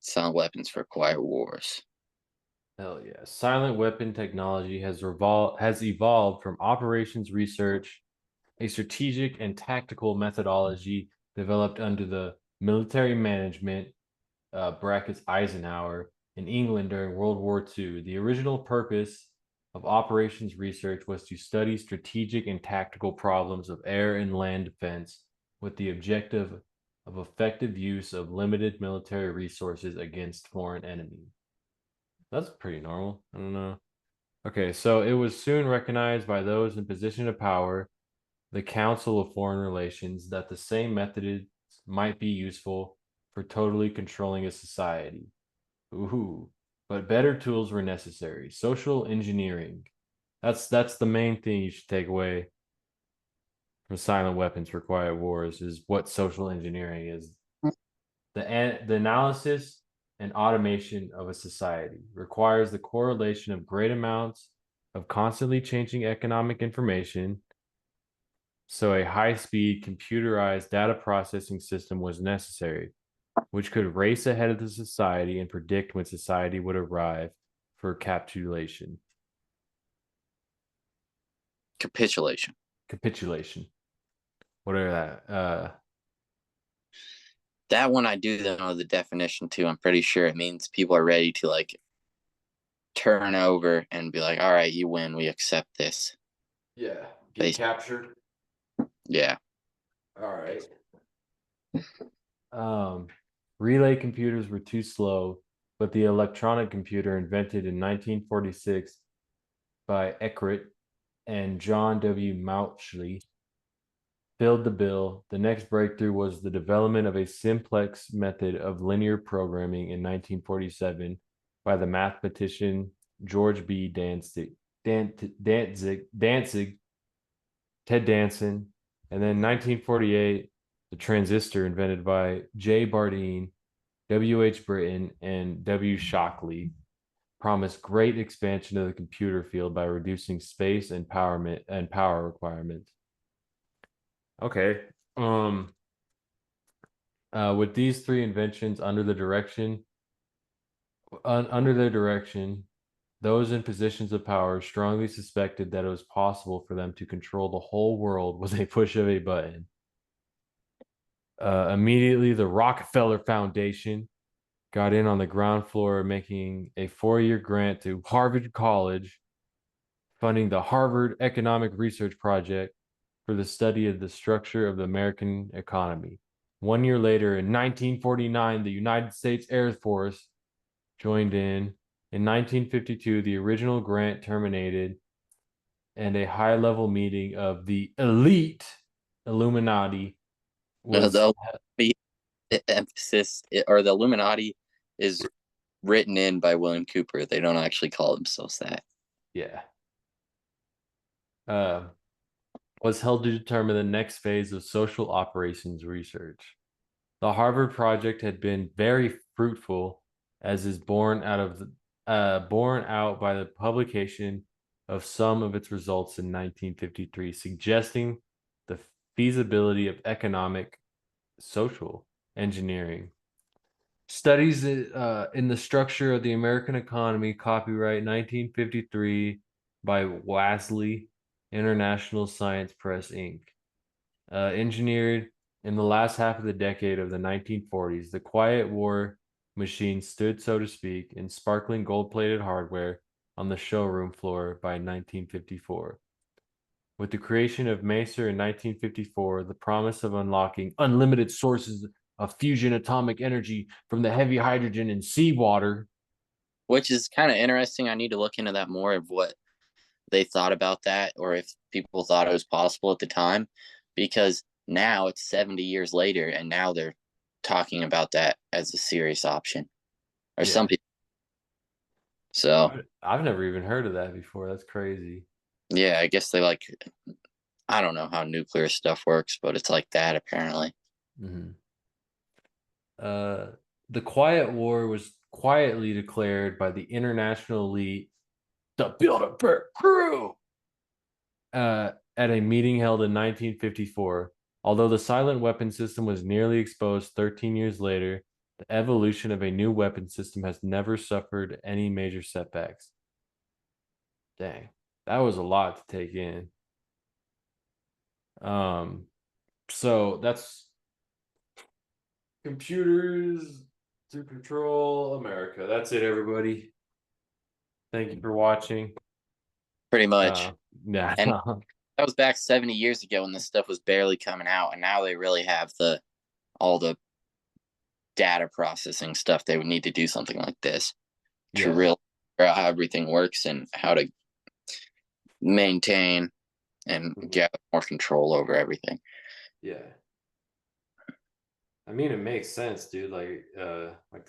silent weapons for quiet wars. Hell yeah. Silent weapon technology has evolved from operations research, a strategic and tactical methodology developed under the military management brackets Eisenhower in England during World War II. The original purpose of operations research was to study strategic and tactical problems of air and land defense with the objective of effective use of limited military resources against foreign enemies. That's pretty normal. I don't know. Okay, so it was soon recognized by those in position of power, the Council of Foreign Relations, that the same methods might be useful for totally controlling a society. Ooh, but better tools were necessary. Social engineering. That's the main thing you should take away from silent weapons for quiet wars is what social engineering is. The analysis and automation of a society requires the correlation of great amounts of constantly changing economic information. So a high-speed computerized data processing system was necessary, which could race ahead of the society and predict when society would arrive for capitulation. Capitulation. Capitulation. Whatever that. That one I do know the definition too. I'm pretty sure it means people are ready to like turn over and be like, all right, you win. We accept this. Yeah. Get captured. Yeah. All right. Relay computers were too slow, but the electronic computer invented in 1946 by Eckert and John W. Mauchly filled the bill. The next breakthrough was the development of a simplex method of linear programming in 1947 by the mathematician George B. Danzig, Ted Danson, and then 1948, the transistor invented by J. Bardeen, W. H. Britton, and W. Shockley promised great expansion of the computer field by reducing space and power requirements. Okay. With these three inventions under their direction, those in positions of power strongly suspected that it was possible for them to control the whole world with a push of a button. Immediately, the Rockefeller Foundation got in on the ground floor, making a 4-year grant to Harvard College, funding the Harvard Economic Research Project for the study of the structure of the American economy. 1 year later, in 1949, the United States Air Force joined in. In 1952, the original grant terminated, and a high-level meeting of the elite Illuminati was the emphasis or the Illuminati is written in by William Cooper. They don't actually call themselves that. Yeah. Was held to determine the next phase of social operations research. The Harvard project had been very fruitful, as is borne out by the publication of some of its results in 1953, suggesting the feasibility of economic social engineering. Studies in the structure of the American economy, copyright 1953 by Wasley International Science Press, Inc. Engineered in the last half of the decade of the 1940s, the quiet war machine stood, so to speak, in sparkling gold-plated hardware on the showroom floor by 1954. With the creation of Maser in 1954, the promise of unlocking unlimited sources of fusion atomic energy from the heavy hydrogen in seawater. Which is kind of interesting. I need to look into that more of what they thought about that or if people thought it was possible at the time, because now it's 70 years later and now they're talking about that as a serious option, or some people. So I've never even heard of that before. That's crazy. Yeah, I guess they like, I don't know how nuclear stuff works, but it's like that apparently. Mm-hmm. The Quiet War was quietly declared by the international elite, the Bilderberg crew, at a meeting held in 1954. Although the silent weapon system was nearly exposed 13 years later, the evolution of a new weapon system has never suffered any major setbacks. Dang, that was a lot to take in. So that's computers to control America. That's it, everybody. Thank you for watching. Pretty much. Yeah. And that was back 70 years ago when this stuff was barely coming out, and now they really have all the data processing stuff they would need to do something like this to Yeah. really figure out how everything works and how to maintain and get more control over everything. Yeah. I mean, it makes sense, dude. I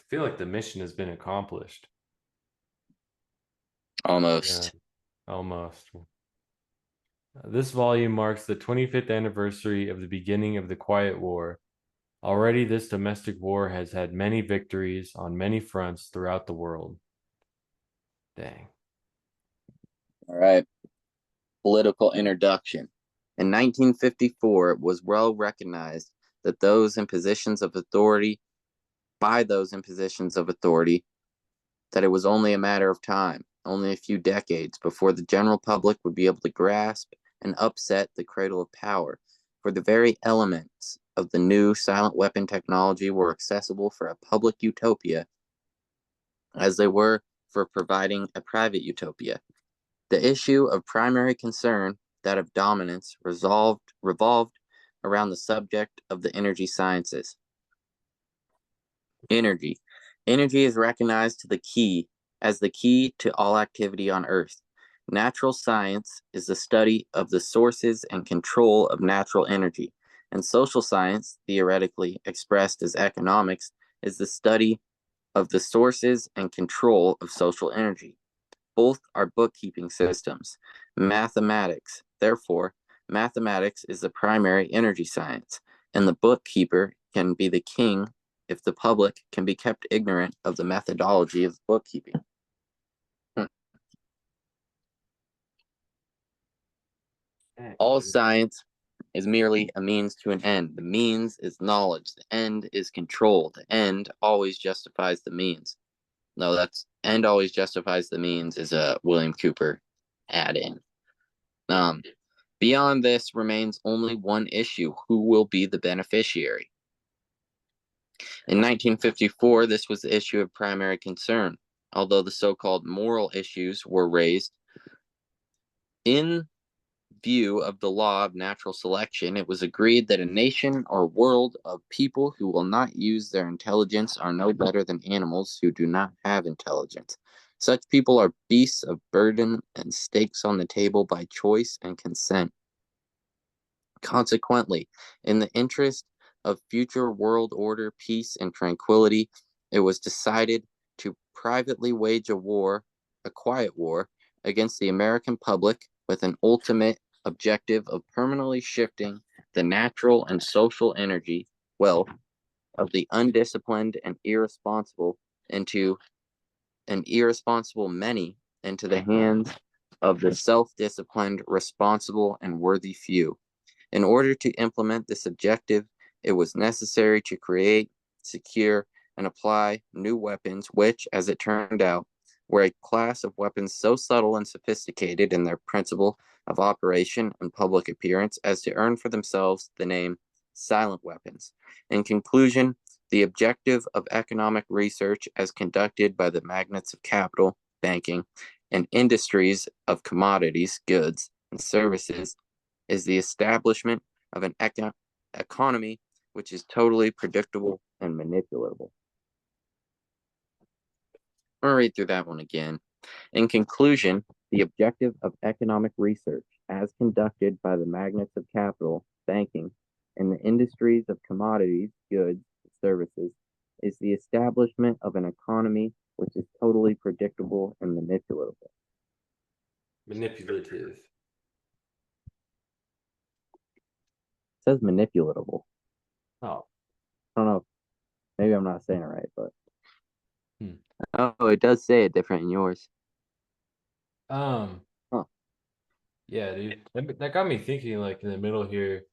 feel like the mission has been accomplished. Almost. Yeah, almost. This volume marks the 25th anniversary of the beginning of the Quiet War. Already, this domestic war has had many victories on many fronts throughout the world. Dang. All right. Political introduction. In 1954, it was well recognized that those in positions of authority, that it was only a matter of time, only a few decades, before the general public would be able to grasp and upset the cradle of power, for the very elements of the new silent weapon technology were accessible for a public utopia as they were for providing a private utopia. The issue of primary concern, that of dominance, revolved around the subject of the energy sciences. Energy. Energy is recognized as the key to all activity on Earth. Natural science is the study of the sources and control of natural energy, and social science, theoretically expressed as economics, is the study of the sources and control of social energy. Both are bookkeeping systems. Therefore, mathematics is the primary energy science, and the bookkeeper can be the king if the public can be kept ignorant of the methodology of bookkeeping. All science is merely a means to an end. The means is knowledge. The end is control. The end always justifies the means. No, that's end always justifies the means is a William Cooper add-in. Beyond this remains only one issue: who will be the beneficiary? In 1954, this was the issue of primary concern, although the so-called moral issues were raised. In view of the law of natural selection, it was agreed that a nation or world of people who will not use their intelligence are no better than animals who do not have intelligence. Such people are beasts of burden and stakes on the table by choice and consent. Consequently, in the interest of future world order, peace, and tranquility, it was decided to privately wage a quiet war, against the American public with an ultimate objective of permanently shifting the natural and social energy wealth of the undisciplined and irresponsible many into the hands of the self-disciplined, responsible, and worthy few. In order to implement this objective, it was necessary to create, secure, and apply new weapons, which, as it turned out, were a class of weapons so subtle and sophisticated in their principle of operation and public appearance as to earn for themselves the name silent weapons. In conclusion, the objective of economic research as conducted by the magnates of capital, banking, and industries of commodities, goods, and services is the establishment of an economy which is totally predictable and manipulatable. I'm going to read through that one again. In conclusion, the objective of economic research, as conducted by the magnates of capital, banking, and the industries of commodities, goods, and services, is the establishment of an economy which is totally predictable and manipulatable. Manipulative. It says manipulatable. Oh. I don't know. Maybe I'm not saying it right, but oh, it does say it different in yours. Huh. Yeah, dude. That got me thinking, like, in the middle here.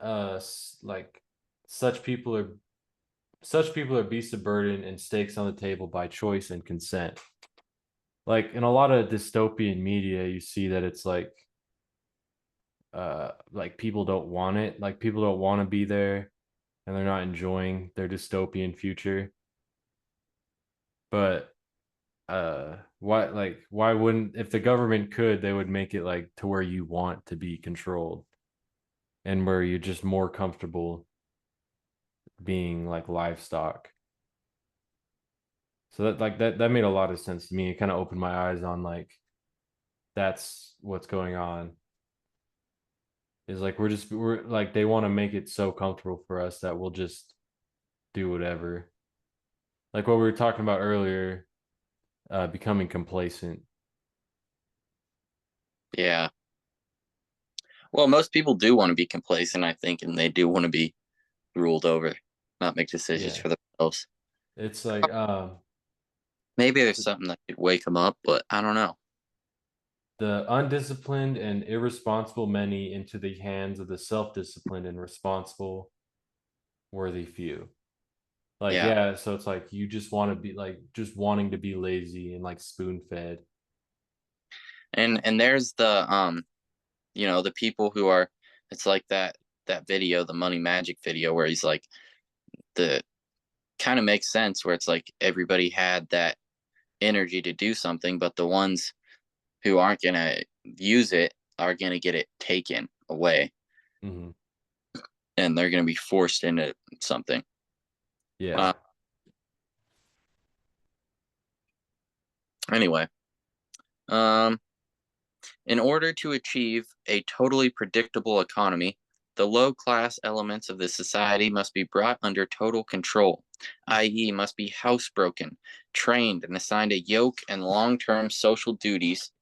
like such people are beasts of burden and stakes on the table by choice and consent. Like in a lot of dystopian media, you see that it's like people don't want it, like people don't want to be there and they're not enjoying their dystopian future. But why wouldn't, if the government could, they would make it like to where you want to be controlled and where you're just more comfortable being like livestock. So that made a lot of sense to me. It kind of opened my eyes on like that's what's going on. Is like we're like they want to make it so comfortable for us that we'll just do whatever. Like what we were talking about earlier, becoming complacent. Yeah. Well, most people do want to be complacent, I think, and they do want to be ruled over, not make decisions Yeah. for themselves. It's like Maybe there's something that could wake them up, but I don't know. the undisciplined and irresponsible many into the hands of the self-disciplined and responsible worthy few. Like, Yeah. yeah, so it's like you just want to be like just wanting to be lazy and like spoon fed. And there's the the people who are, it's like that video, the Money Magic video, where he's like, the kind of makes sense, where it's like everybody had that energy to do something, but the ones who aren't gonna use it are gonna get it taken away, Mm-hmm. and they're gonna be forced into something. Yeah. Anyway, um, in order to achieve a totally predictable economy, the low class elements of the society must be brought under total control, i.e., must be housebroken, trained, and assigned a yoke and long term social duties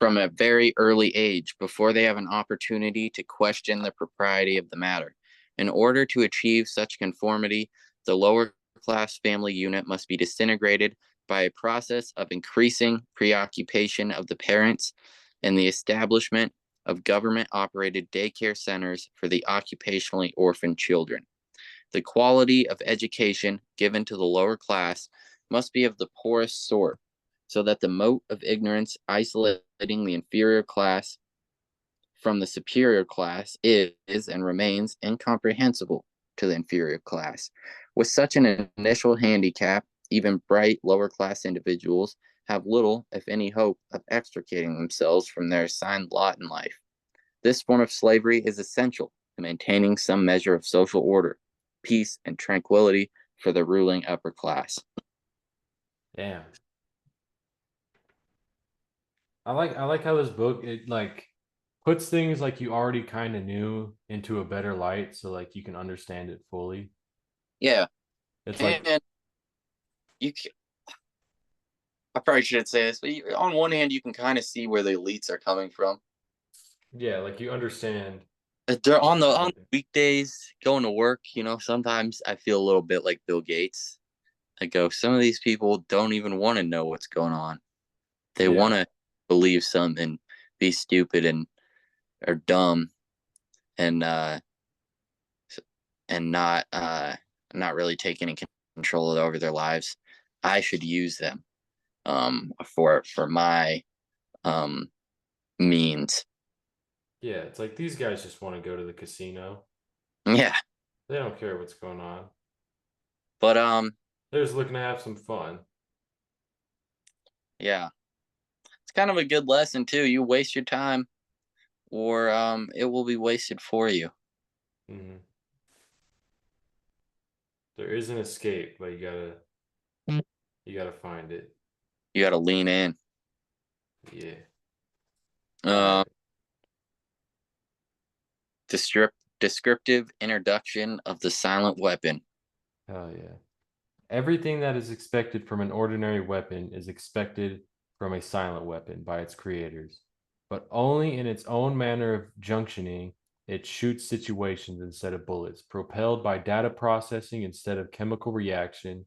from a very early age before they have an opportunity to question the propriety of the matter. In order to achieve such conformity, the lower class family unit must be disintegrated by a process of increasing preoccupation of the parents and the establishment of government operated daycare centers for the occupationally orphaned children. The quality of education given to the lower class must be of the poorest sort, so that the moat of ignorance isolating the inferior class from the superior class is and remains incomprehensible to the inferior class. With such an initial handicap, even bright lower class individuals have little, if any, hope of extricating themselves from their assigned lot in life. This form of slavery is essential to maintaining some measure of social order, peace, and tranquility for the ruling upper class. Damn. I like how this book, it like puts things like you already kind of knew into a better light so like you can understand it fully. Yeah, It's like, and you I probably shouldn't say this, but on one hand, you can kind of see where the elites are coming from. yeah, like you understand. They're on the weekdays going to work. Sometimes I feel a little bit like Bill Gates. I go, some of these people don't even want to know what's going on. They Yeah. want to believe something, be stupid and or dumb, and not really take any control over their lives. I should use them for my means. Yeah, it's like these guys just want to go to the casino. Yeah, They don't care what's going on. but They're just looking to have some fun. yeah, it's kind of a good lesson too. You waste your time, or it will be wasted for you. Mm-hmm. There is an escape, but you gotta find it. You got to lean in. Yeah. All Uh, right. descriptive introduction of the silent weapon. Hell yeah. Everything that is expected from an ordinary weapon is expected from a silent weapon by its creators, but only in its own manner of junctioning. It shoots situations instead of bullets, propelled by data processing instead of chemical reaction,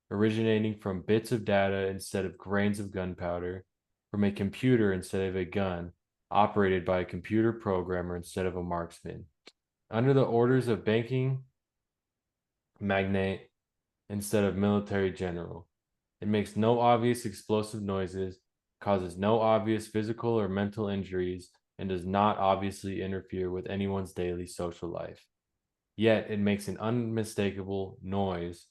originating from bits of data instead of grains of gunpowder, from a computer instead of a gun, operated by a computer programmer instead of a marksman. Under the orders of banking magnate instead of military general. It makes no obvious explosive noises, causes no obvious physical or mental injuries, and does not obviously interfere with anyone's daily social life. Yet it makes an unmistakable noise,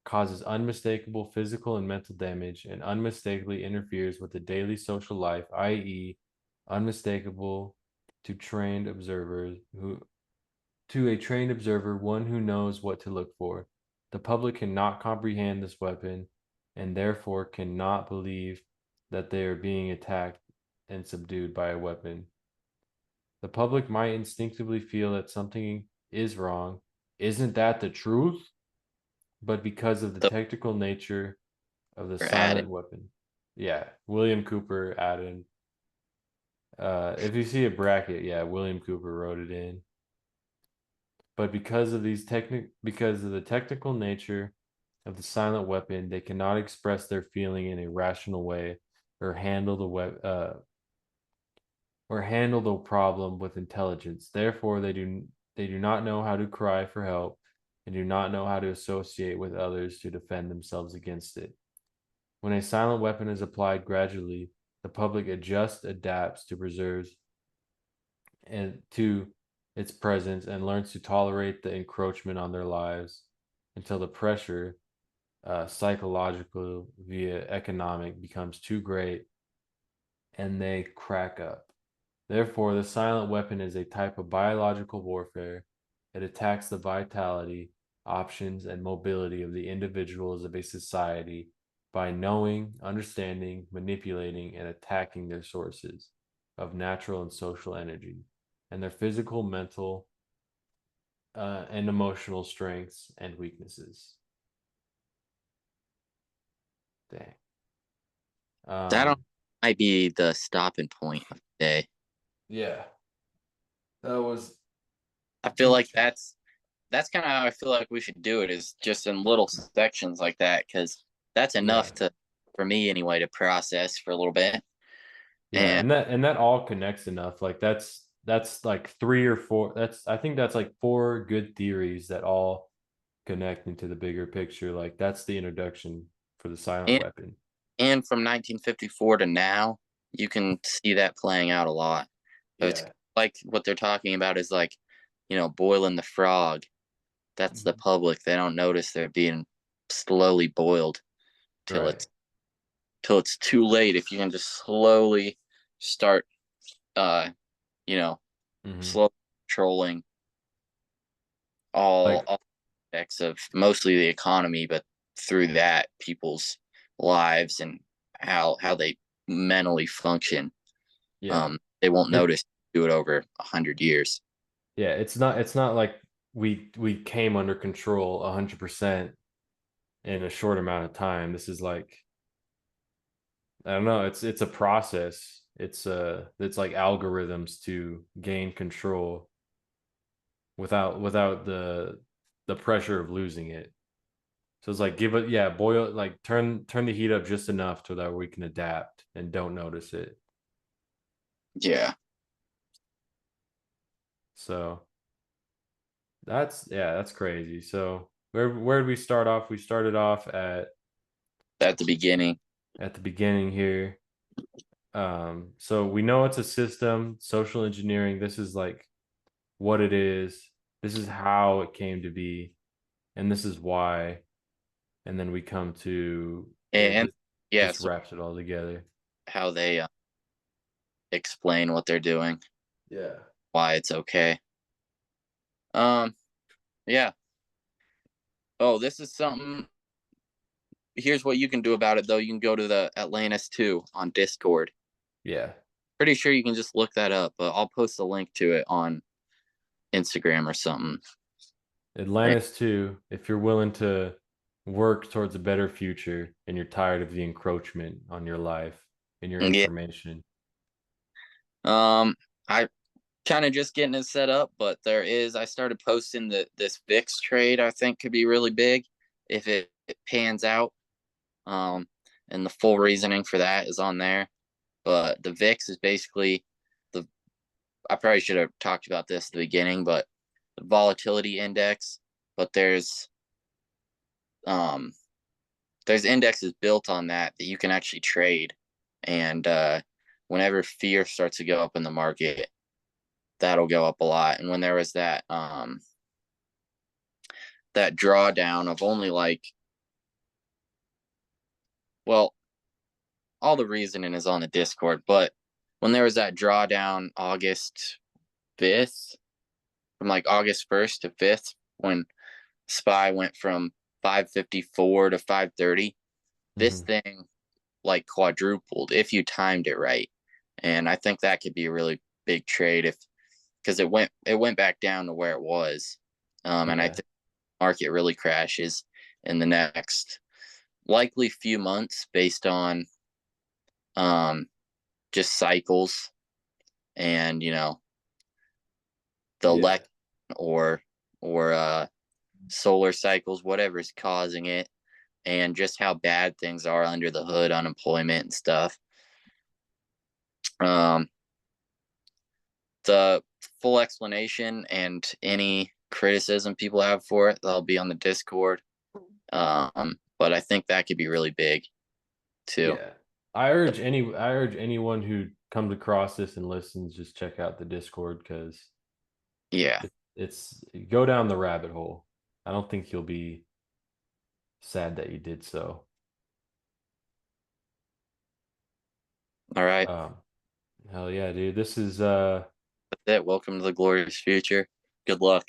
causes unmistakable physical and mental damage, and unmistakably interferes with the daily social life, i.e., unmistakable to trained observers who to a trained observer, one who knows what to look for. The public cannot comprehend this weapon and therefore cannot believe that they are being attacked and subdued by a weapon. The public might instinctively feel that something is wrong. Isn't that the truth? But because of the So technical nature of the we're adding. silent weapon. Yeah, William Cooper added. If you see a bracket, yeah, William Cooper wrote it in. But because of the technical nature of the silent weapon, they cannot express their feeling in a rational way or handle the problem with intelligence. Therefore, they do not know how to cry for help and do not know how to associate with others to defend themselves against it. When a silent weapon is applied gradually, the public adapts to preserves and to its presence and learns to tolerate the encroachment on their lives until the pressure, psychological via economic, becomes too great and they crack up. Therefore, the silent weapon is a type of biological warfare. It attacks the vitality, options, and mobility of the individuals of a society by knowing, understanding, manipulating, and attacking their sources of natural and social energy and their physical, mental, and emotional strengths and weaknesses. Dang. That might be the stopping point of the day. Yeah. That was I feel like that's kind of how I feel like we should do it, is just in little sections like that, because that's enough for me anyway, to process for a little bit. Yeah, And and that all connects enough. Like that's like three or four. I think that's like four good theories that all connect into the bigger picture. Like that's the introduction for the silent and, weapon. and from 1954 to now, you can see that playing out a lot. So it's Yeah. like what they're talking about is like, boiling the frog. That's the public. They don't notice they're being slowly boiled till Right. it's too late. If you can just slowly start, uh, you know, Mm-hmm. slow controlling all Like aspects of mostly the economy, but through that, people's lives and how they mentally function. yeah. They won't It notice. Do it over 100 years. yeah, it's not like we came under control 100% in a short amount of time. This is like I don't know, it's a process. It's like algorithms to gain control without the pressure of losing it. So it's like give it yeah, boil like turn the heat up just enough so that we can adapt and don't notice it. Yeah, So that's crazy. So where did we start off? We started off at the beginning. at the beginning here. So we know it's a system, social engineering. This is like what it is. This is how it came to be, and this is why. And then we come to And yeah, this so wraps it all together. how they explain what they're doing, Yeah. why it's okay. Yeah. Oh, this is something. Here's what you can do about it, though. You can go to the Atlantis 2 on Discord. Yeah. Pretty sure you can just look that up, but I'll post a link to it on Instagram or something. Atlantis too, if you're willing to work towards a better future and you're tired of the encroachment on your life and your Yeah. information. I kind of just getting it set up, but I started posting this VIX trade I think could be really big if it pans out. And the full reasoning for that is on there. But the VIX is basically I probably should have talked about this at the beginning, but the volatility index, but there's indexes built on that you can actually trade. And whenever fear starts to go up in the market, that'll go up a lot. And when there was that drawdown of only like, well, all the reasoning is on the Discord, but when there was that drawdown August 5th, from like August 1st to 5th, when SPY went from 554 to 530, this thing like quadrupled if you timed it right. And I think that could be a really big trade because it went back down to where it was. And I think the market really crashes in the next likely few months based on just cycles and the elect or solar cycles, whatever's causing it, and just how bad things are under the hood, unemployment and stuff. The full explanation and any criticism people have for it, they'll be on the Discord. But I think that could be really big too. Yeah. I urge anyone who comes across this and listens, just check out the Discord, because it's go down the rabbit hole. I don't think you'll be sad that you did so. All right. Hell yeah, dude. This is That's it. Welcome to the glorious future. Good luck.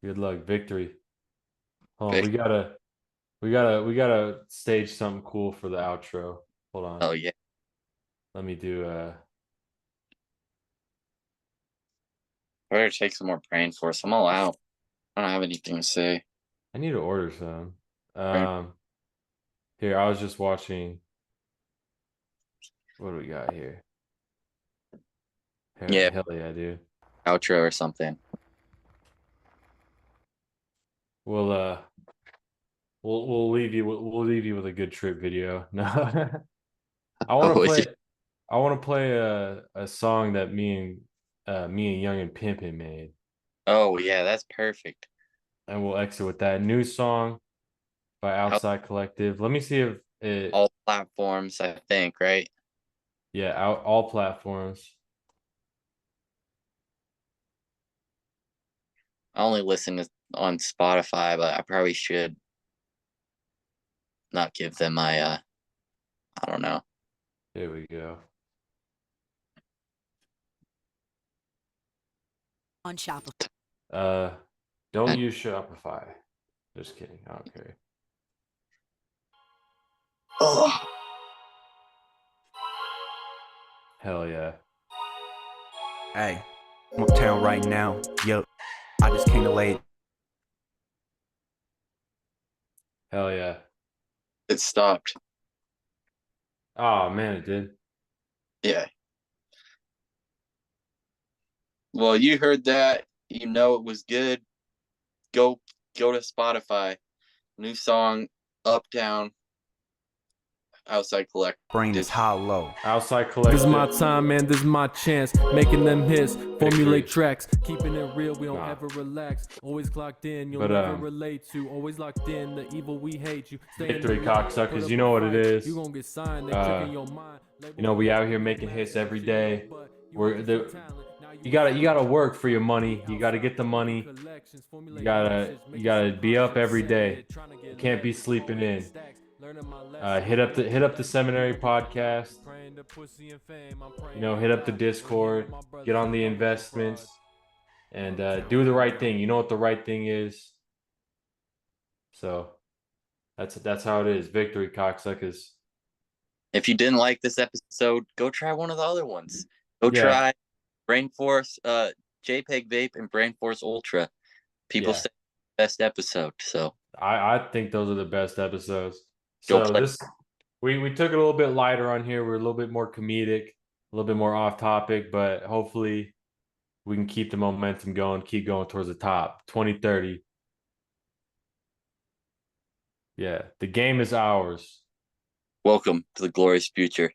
Good luck. Victory. Oh, we gotta stage something cool for the outro. Hold on. Oh yeah. Let me do I better take some more brain force. I'm all out. I don't have anything to say. I need to order some. Here, I was just watching. What do we got here? Yeah. Hell yeah, dude. Outro or something. We'll leave you with a good trip video. No. I want to play a song that me and Young and Pimpin made. Oh yeah, that's perfect. And we'll exit with that new song by Outside Collective. Let me see if it all platforms, I think, right? Yeah, all platforms. I only listen on Spotify, but I probably should not give them my I don't know. Here we go. On Shopify. Don't use Shopify. Just kidding. I don't care. Oh. Hell yeah. Hey, I'm uptown right now. Yup. I just came to lay. Hell yeah. It stopped. Oh man, it did. Yeah. Well, you heard that. You know it was good. Go to Spotify. New song, Uptown. Outside Collective. Brain is hollow. Outside Collective. This is my time, man. This is my chance. Making them hits, formulate tracks, keeping it real. We don't ever relax. Always clocked in. You'll never relate to. Always locked in. The evil we hate you. Victory, cocksuckers. You know what it is. You gonna get signed. They tricking your mind. We out here making hits every day. You gotta work for your money. You gotta get the money. You gotta be up every day. You can't be sleeping in. Hit up the seminary podcast. Hit up the Discord. Get on the investments, and do the right thing. You know what the right thing is. So that's how it is. Victory, cocksuckers. If you didn't like this episode, go try one of the other ones. Try Brain Force, JPEG Vape, and Brain Force Ultra. People say best episode. So I think those are the best episodes. So we took it a little bit lighter on here. We're a little bit more comedic, a little bit more off topic, but hopefully we can keep the momentum going, keep going towards the top. 2030. Yeah, the game is ours. Welcome to the glorious future.